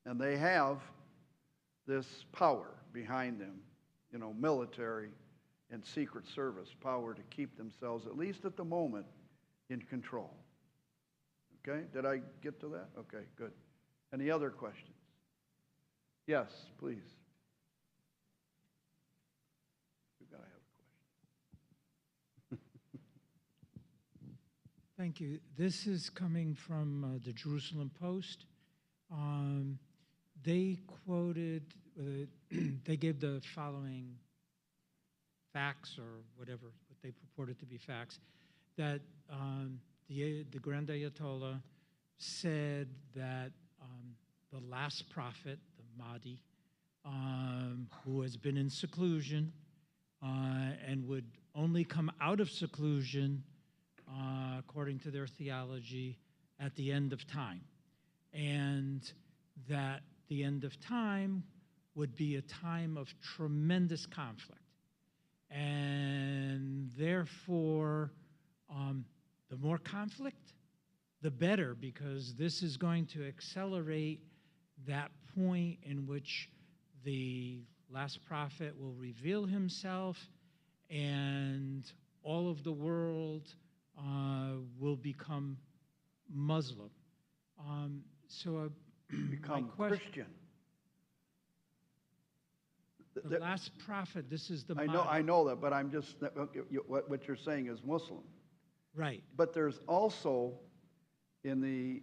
And they have this power behind them, military and Secret Service power to keep themselves, at least at the moment, in control. Okay? Did I get to that? Okay, good. Any other questions? Yes, please. You've got to have a question. Thank you. This is coming from the Jerusalem Post. They quoted, they gave the following facts, or whatever, what they purported to be facts, that the Grand Ayatollah said that the last prophet, the Mahdi, who has been in seclusion and would only come out of seclusion, according to their theology, at the end of time. And that the end of time would be a time of tremendous conflict. And therefore, the more conflict, the better, because this is going to accelerate that point in which the last prophet will reveal himself and all of the world will become Muslim. Become Christian. The last prophet, this is the I know that, but I'm just, what you're saying is Muslim. Right. But there's also, in the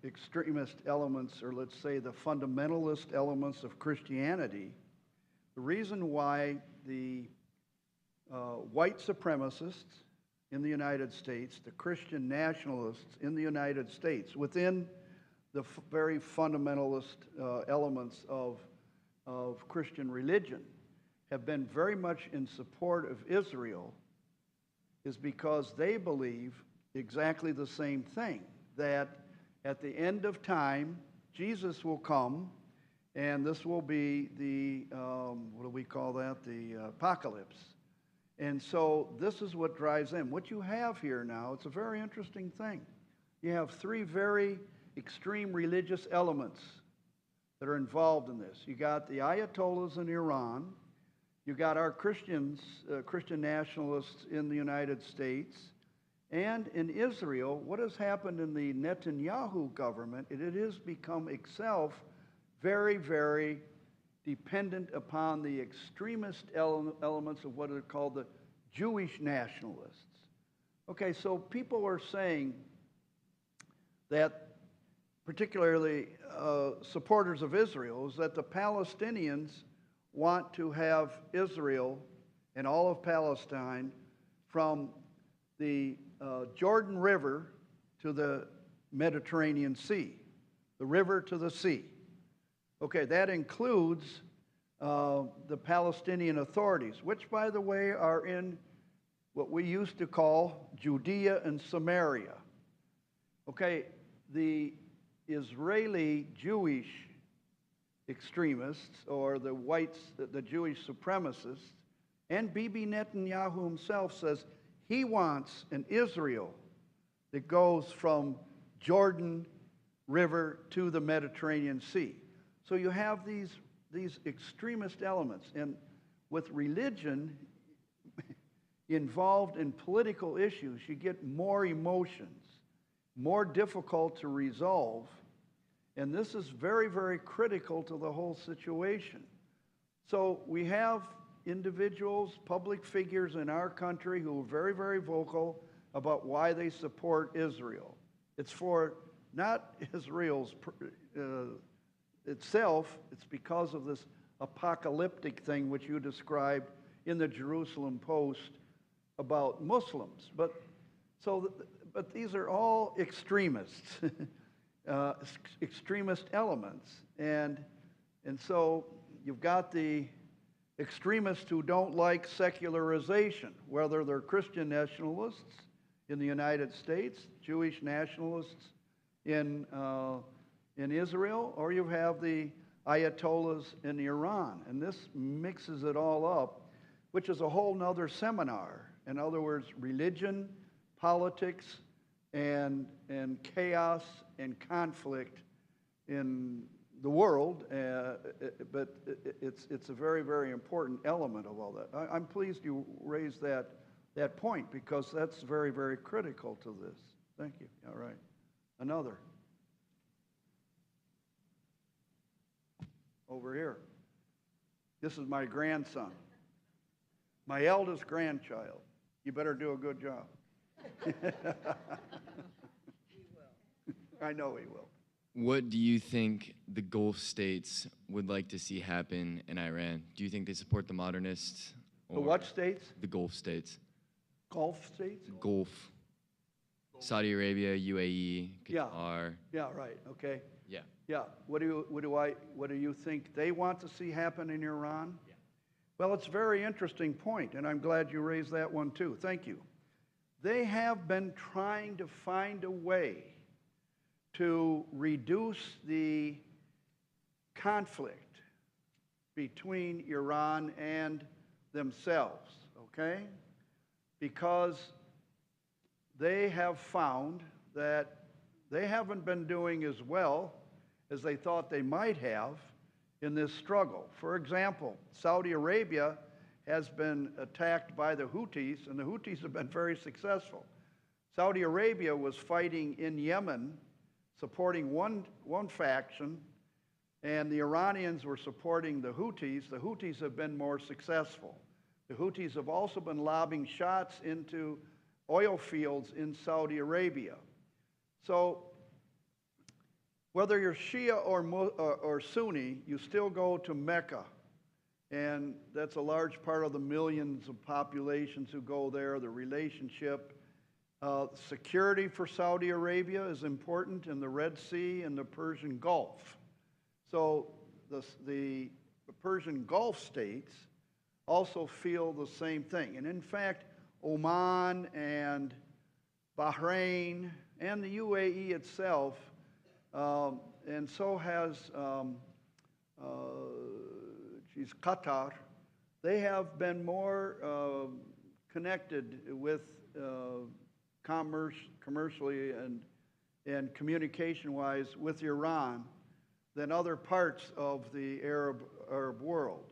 extremist elements, or let's say the fundamentalist elements of Christianity, the reason why the white supremacists in the United States, the Christian nationalists in the United States, within the very fundamentalist elements of Christian religion, have been very much in support of Israel, is because they believe exactly the same thing, that at the end of time, Jesus will come, and this will be the, what do we call that, the apocalypse. And so this is what drives them. What you have here now, it's a very interesting thing. You have three very extreme religious elements that are involved in this. You got the Ayatollahs in Iran. You got our Christians, Christian nationalists in the United States. And in Israel, what has happened in the Netanyahu government, it has become itself very, very dependent upon the extremist elements of what are called the Jewish nationalists. Okay, so people are saying that, particularly supporters of Israel, is that the Palestinians want to have Israel and all of Palestine from the Jordan River to the Mediterranean Sea, the river to the sea. Okay, that includes the Palestinian authorities, which, by the way, are in what we used to call Judea and Samaria. Okay, the Israeli Jewish extremists, or the whites, the Jewish supremacists, and Bibi Netanyahu himself says he wants an Israel that goes from Jordan River to the Mediterranean Sea. So you have these extremist elements, and with religion involved in political issues, you get more emotions, more difficult to resolve, and this is very, very critical to the whole situation. So we have individuals, public figures in our country who are very, very vocal about why they support Israel. It's for not Israel's itself, it's because of this apocalyptic thing which you described in the Jerusalem Post about Muslims. But these are all extremists, extremist elements, and so you've got the extremists who don't like secularization, whether they're Christian nationalists in the United States, Jewish nationalists in Israel, or you have the Ayatollahs in Iran. And this mixes it all up, which is a whole nother seminar. In other words, religion, politics, and chaos and conflict in the world, but it's a very, very important element of all that. I'm pleased you raised that point, because that's very, very critical to this. Thank you. All right. Another. Over here. This is my grandson, my eldest grandchild. You better do a good job. He will. I know he will. What do you think the Gulf states would like to see happen in Iran? Do you think they support the modernists? The what states? The Gulf states. Gulf states? Gulf. Saudi Arabia, UAE, Qatar. Yeah, right. Okay. Yeah. Yeah. What do you think they want to see happen in Iran? Yeah. Well, it's a very interesting point, and I'm glad you raised that one too. Thank you. They have been trying to find a way to reduce the conflict between Iran and themselves, okay? Because they have found that they haven't been doing as well as they thought they might have in this struggle. For example, Saudi Arabia has been attacked by the Houthis, and the Houthis have been very successful. Saudi Arabia was fighting in Yemen, supporting one faction, and the Iranians were supporting the Houthis. The Houthis have been more successful. The Houthis have also been lobbing shots into oil fields in Saudi Arabia. So whether you're Shia or Sunni, you still go to Mecca. And that's a large part of the millions of populations who go there, the relationship. Security for Saudi Arabia is important in the Red Sea and the Persian Gulf. So the Persian Gulf states also feel the same thing. And in fact, Oman and Bahrain and the UAE itself, and so has Qatar, they have been more connected with commercially and communication-wise with Iran than other parts of the Arab world.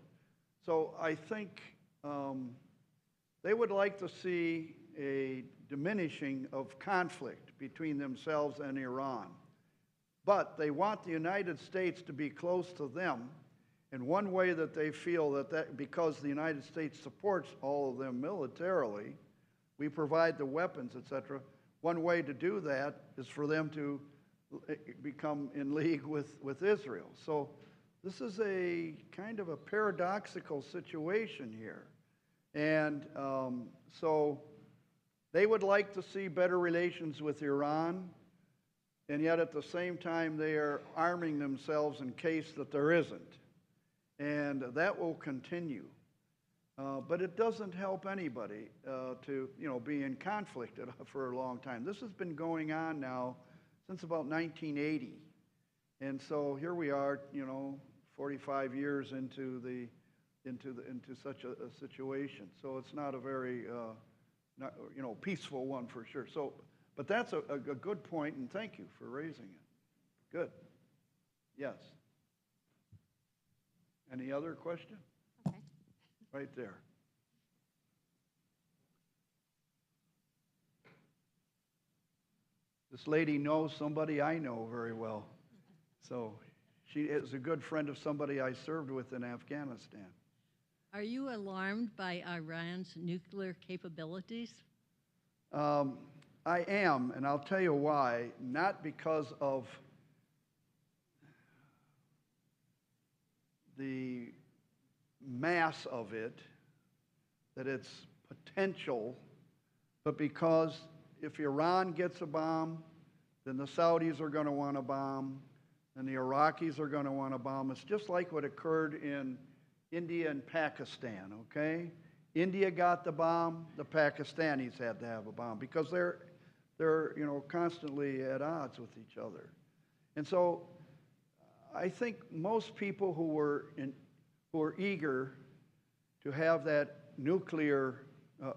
So I think they would like to see a diminishing of conflict between themselves and Iran. But they want the United States to be close to them. And one way that they feel that because the United States supports all of them militarily, we provide the weapons, etc. One way to do that is for them to become in league with Israel. So this is a kind of a paradoxical situation here. And so they would like to see better relations with Iran, and yet at the same time they are arming themselves in case that there isn't. And that will continue. But it doesn't help anybody to be in conflict for a long time. This has been going on now since about 1980. And so here we are, 45 years into such a situation. So it's not a very peaceful one for sure. So, but that's a good point, and thank you for raising it. Good. Yes. Any other question? Okay. Right there. This lady knows somebody I know very well. So she is a good friend of somebody I served with in Afghanistan. Are you alarmed by Iran's nuclear capabilities? I am, and I'll tell you why. Not because of the mass of it, that it's potential, but because if Iran gets a bomb, then the Saudis are going to want a bomb, and the Iraqis are going to want a bomb. It's just like what occurred in India and Pakistan, okay? India got the bomb, the Pakistanis had to have a bomb because they're constantly at odds with each other. And so I think most people who were eager to have that nuclear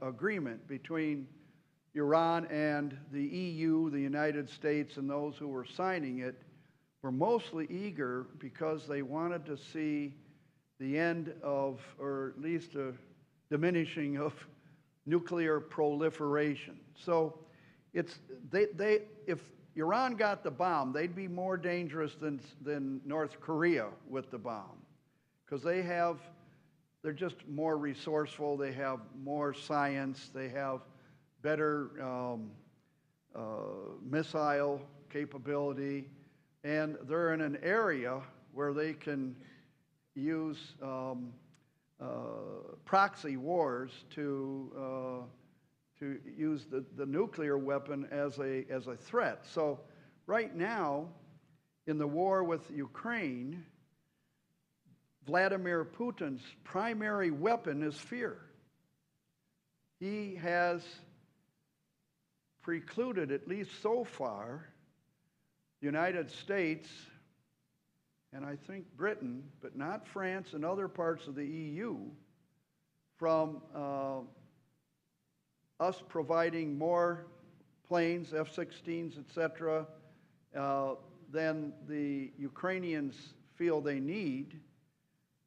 agreement between Iran and the EU, the United States, and those who were signing it were mostly eager because they wanted to see the end of, or at least a diminishing of, nuclear proliferation. So if Iran got the bomb, they'd be more dangerous than North Korea with the bomb, because they're just more resourceful, they have more science, they have better missile capability, and they're in an area where they can use proxy wars to use the nuclear weapon as a threat. So right now, in the war with Ukraine, Vladimir Putin's primary weapon is fear. He has precluded, at least so far, the United States and I think Britain, but not France and other parts of the EU, from us providing more planes, F-16s, etc., than the Ukrainians feel they need.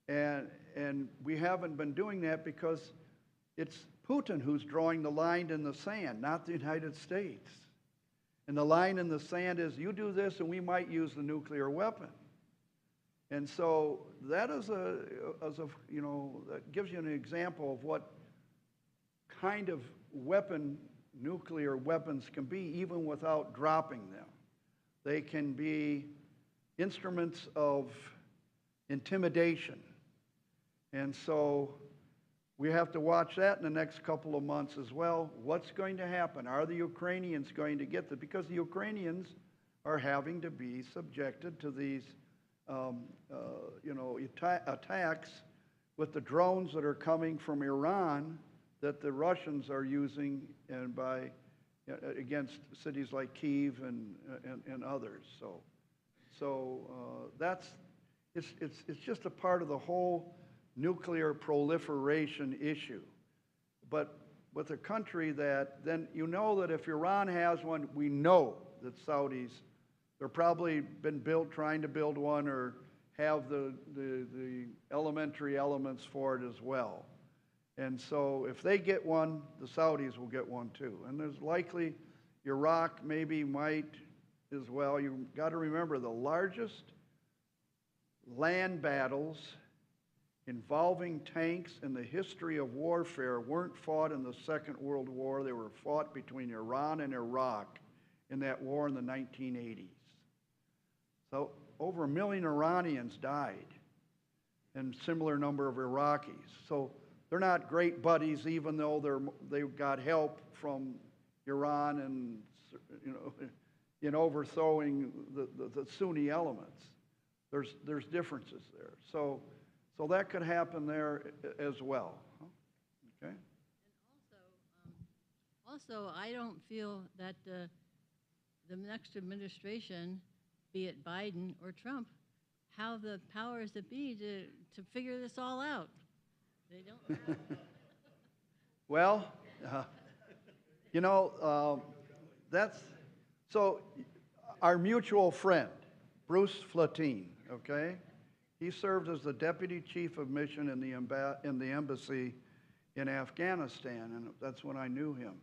And we haven't been doing that because it's Putin who's drawing the line in the sand, not the United States. And the line in the sand is, you do this and we might use the nuclear weapon. And so that that gives you an example of what kind of weapon nuclear weapons can be, even without dropping them. They can be instruments of intimidation. And so we have to watch that in the next couple of months as well. What's going to happen? Are the Ukrainians going to get this? Because the Ukrainians are having to be subjected to these attacks with the drones that are coming from Iran that the Russians are using against cities like Kyiv and others. It's just a part of the whole nuclear proliferation issue. But with a country that, then you know that if Iran has one, we know that Saudis, they're probably been trying to build one or have the elementary elements for it as well. And so if they get one, the Saudis will get one too. And there's likely Iraq maybe might as well. You've got to remember the largest land battles involving tanks in the history of warfare weren't fought in the Second World War. They were fought between Iran and Iraq in that war in the 1980s. So over 1 million Iranians died and similar number of Iraqis. So they're not great buddies, even though they've got help from Iran and in overthrowing the Sunni elements. There's differences there. So that could happen there as well. Okay. And also, I don't feel that the next administration, be it Biden or Trump, have the powers that be to figure this all out. They don't. Well, that's so. Our mutual friend, Bruce Flatine, okay, he served as the deputy chief of mission in the embassy in Afghanistan, and that's when I knew him.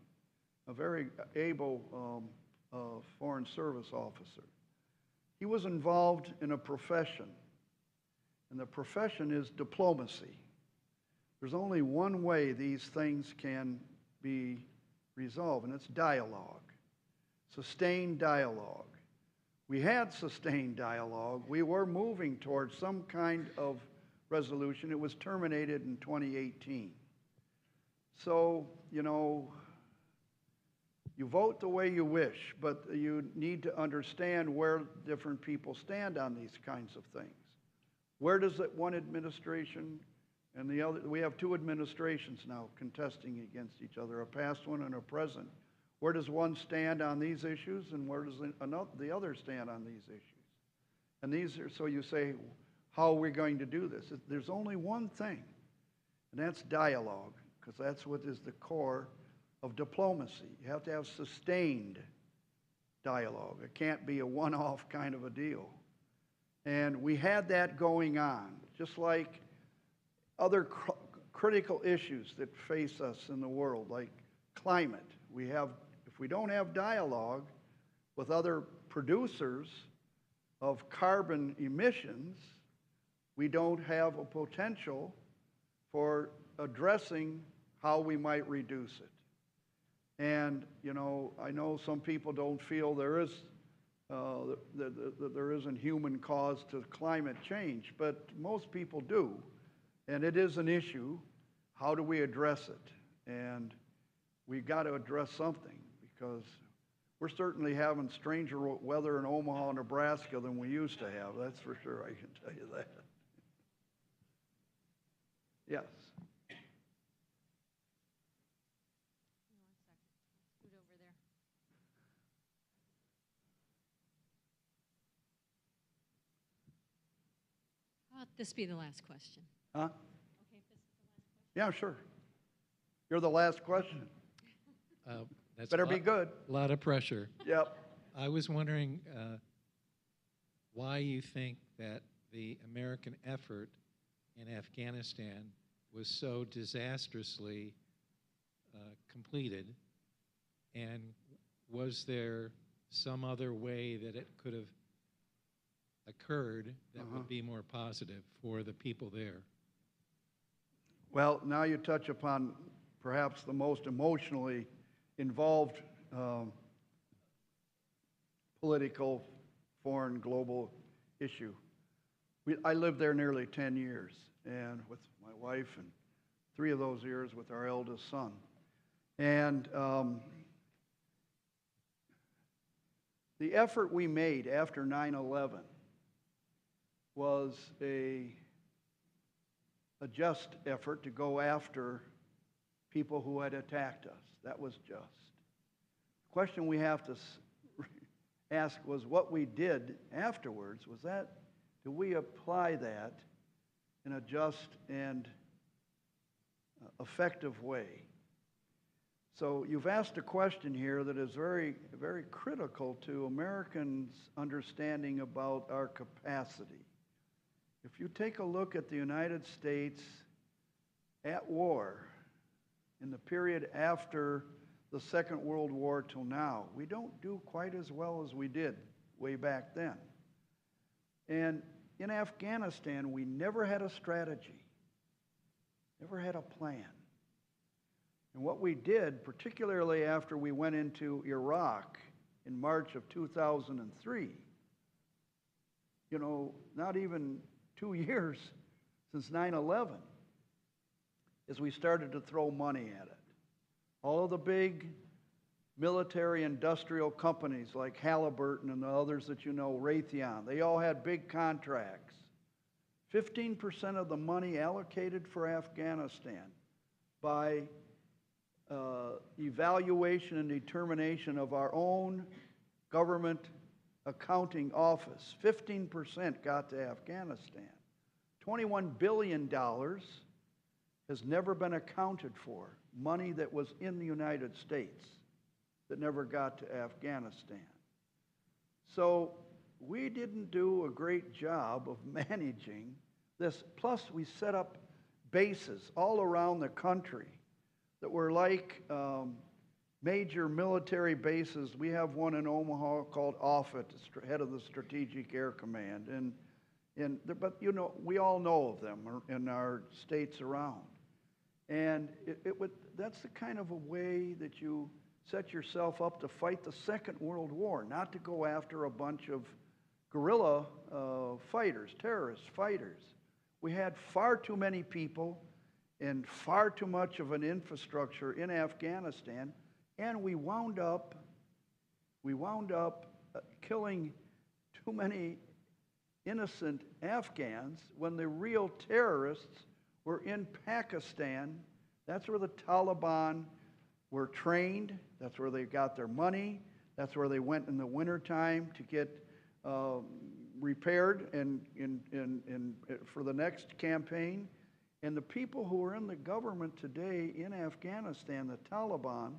A very able foreign service officer. He was involved in a profession, and the profession is diplomacy. There's only one way these things can be resolved, and it's dialogue, sustained dialogue. We had sustained dialogue. We were moving towards some kind of resolution. It was terminated in 2018. So, you vote the way you wish, but you need to understand where different people stand on these kinds of things. Where does one administration And we have two administrations now contesting against each other, a past one and a present. Where does one stand on these issues, and where does the other stand on these issues? And these are, so you say, how are we going to do this? There's only one thing, and that's dialogue, because that's what is the core of diplomacy. You have to have sustained dialogue. It can't be a one-off kind of a deal. And we had that going on, just like other critical issues that face us in the world, like climate. If we don't have dialogue with other producers of carbon emissions, we don't have a potential for addressing how we might reduce it. And, you know, I know some people don't feel there isn't human cause to climate change, but most people do. And it is an issue. How do we address it? And we've got to address something, because we're certainly having stranger weather in Omaha, Nebraska than we used to have. That's for sure, I can tell you that. Yes. Scoot over there. How about this be the last question? Huh? Okay, if this is the last question. Yeah, sure. You're the last question. That's Better a be lot, good. a lot of pressure. Yep. I was wondering why you think that the American effort in Afghanistan was so disastrously completed, and was there some other way that it could have occurred that would be more positive for the people there? Well, now you touch upon perhaps the most emotionally involved political, foreign, global issue. I lived there nearly 10 years, and with my wife, and 3 of those years with our eldest son. And the effort we made after 9/11 was a just effort to go after people who had attacked us. That was just. The question we have to ask was what we did afterwards. Do we apply that in a just and effective way? So you've asked a question here that is very, very critical to Americans' understanding about our capacity. If you take a look at the United States at war in the period after the Second World War till now, we don't do quite as well as we did way back then. And in Afghanistan, we never had a strategy, never had a plan. And what we did, particularly after we went into Iraq in March of 2003, you know, not even 2 years since 9/11, is we started to throw money at it. All of the big military industrial companies like Halliburton and the others that you know, Raytheon, they all had big contracts. 15% of the money allocated for Afghanistan by evaluation and determination of our own government accounting office, 15% got to Afghanistan. $21 billion has never been accounted for, money that was in the United States that never got to Afghanistan. So we didn't do a great job of managing this. Plus, we set up bases all around the country that were like major military bases. We have one in Omaha called Offutt, head of the Strategic Air Command. But you know, we all know of them in our states around. And that's the kind of a way that you set yourself up to fight the Second World War, not to go after a bunch of guerrilla fighters, terrorist fighters. We had far too many people and far too much of an infrastructure in Afghanistan, and we wound up killing too many innocent Afghans when the real terrorists were in Pakistan. That's where the Taliban were trained. That's where they got their money. That's where they went in the wintertime to get repaired and for the next campaign. And the people who are in the government today in Afghanistan, the Taliban,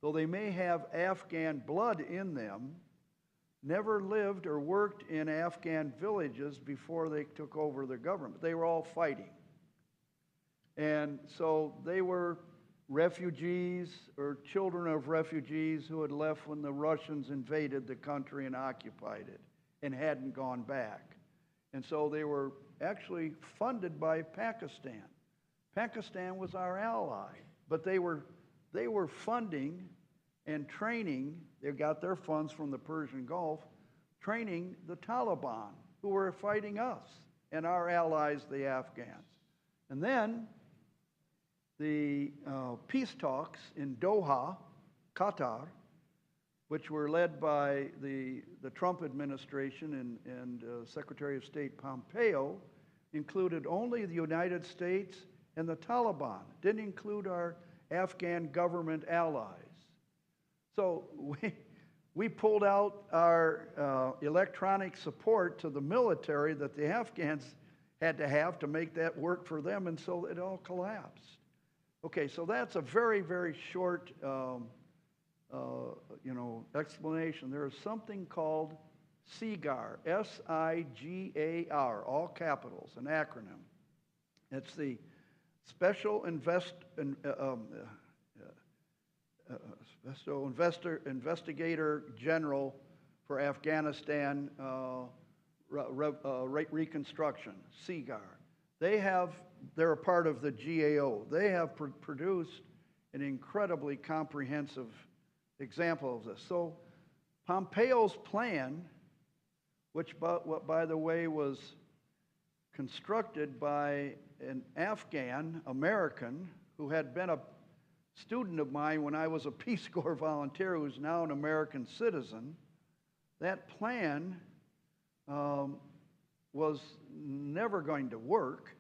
though they may have Afghan blood in them, never lived or worked in Afghan villages before they took over the government. They were all fighting. And so they were refugees or children of refugees who had left when the Russians invaded the country and occupied it and hadn't gone back. And so they were actually funded by Pakistan. Pakistan was our ally, but they were funding and training, they got their funds from the Persian Gulf, training the Taliban, who were fighting us and our allies, the Afghans. And then the peace talks in Doha, Qatar, which were led by the Trump administration and Secretary of State Pompeo, included only the United States and the Taliban, didn't include our Afghan government allies. So we pulled out our electronic support to the military that the Afghans had to have to make that work for them, and so it all collapsed. Okay, so that's a very, very short explanation. There is something called SIGAR, S-I-G-A-R, all capitals, an acronym. It's the Special Investigator General for Afghanistan Reconstruction, SIGAR. They're a part of the GAO. They have produced an incredibly comprehensive example of this. So Pompeo's plan, which by the way was constructed by an Afghan American who had been a student of mine when I was a Peace Corps volunteer, who's now an American citizen, that plan was never going to work,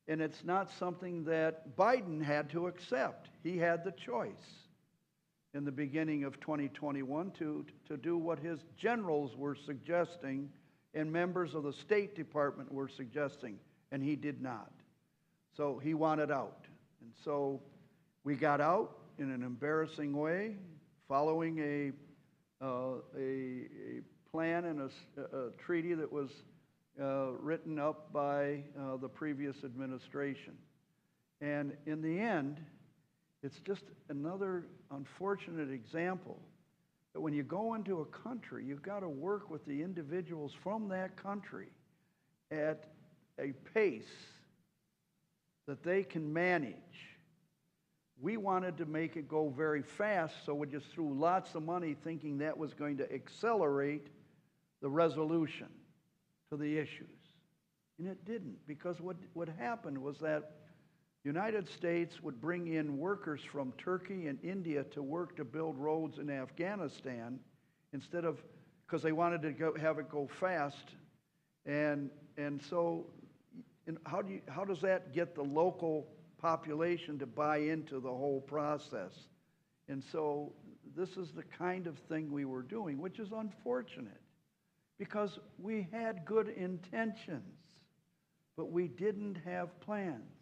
and it's not something that Biden had to accept. He had the choice in the beginning of 2021 to do what his generals were suggesting and members of the State Department were suggesting, and he did not. So he wanted out. And so we got out in an embarrassing way, following a plan and a treaty that was written up by the previous administration. And in the end, it's just another unfortunate example that when you go into a country, you've got to work with the individuals from that country at a pace that they can manage. We wanted to make it go very fast, so we just threw lots of money thinking that was going to accelerate the resolution to the issues. And it didn't, because what happened was that the United States would bring in workers from Turkey and India to work to build roads in Afghanistan instead of, because they wanted to have it go fast. And so how does that get the local population to buy into the whole process? And so this is the kind of thing we were doing, which is unfortunate because we had good intentions, but we didn't have plans.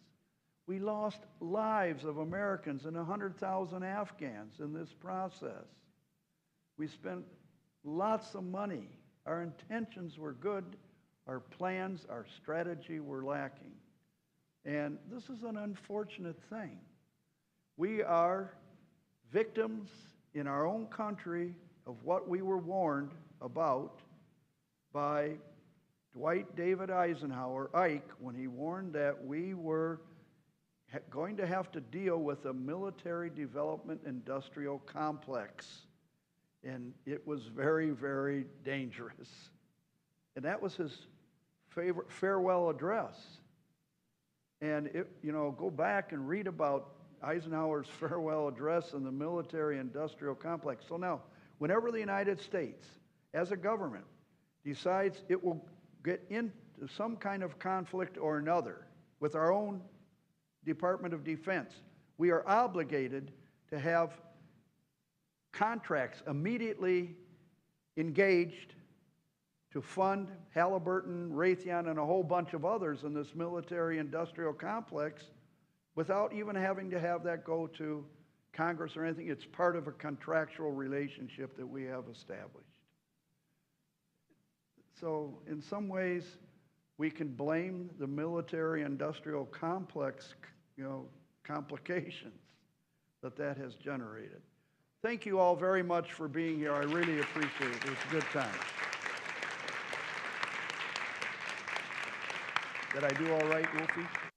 We lost lives of Americans and 100,000 Afghans in this process. We spent lots of money. Our intentions were good. Our plans, our strategy were lacking. And this is an unfortunate thing. We are victims in our own country of what we were warned about by Dwight David Eisenhower, Ike, when he warned that we were going to have to deal with a military development industrial complex. And it was very, very dangerous. And that was his farewell address. And go back and read about Eisenhower's farewell address in the military industrial complex. So now, whenever the United States, as a government, decides it will get into some kind of conflict or another with our own Department of Defense. We are obligated to have contracts immediately engaged to fund Halliburton, Raytheon, and a whole bunch of others in this military-industrial complex without even having to have that go to Congress or anything. It's part of a contractual relationship that we have established. So in some ways, we can blame the military-industrial complex, complications that has generated. Thank you all very much for being here. I really appreciate it. It was a good time. Did I do all right, Wolfie?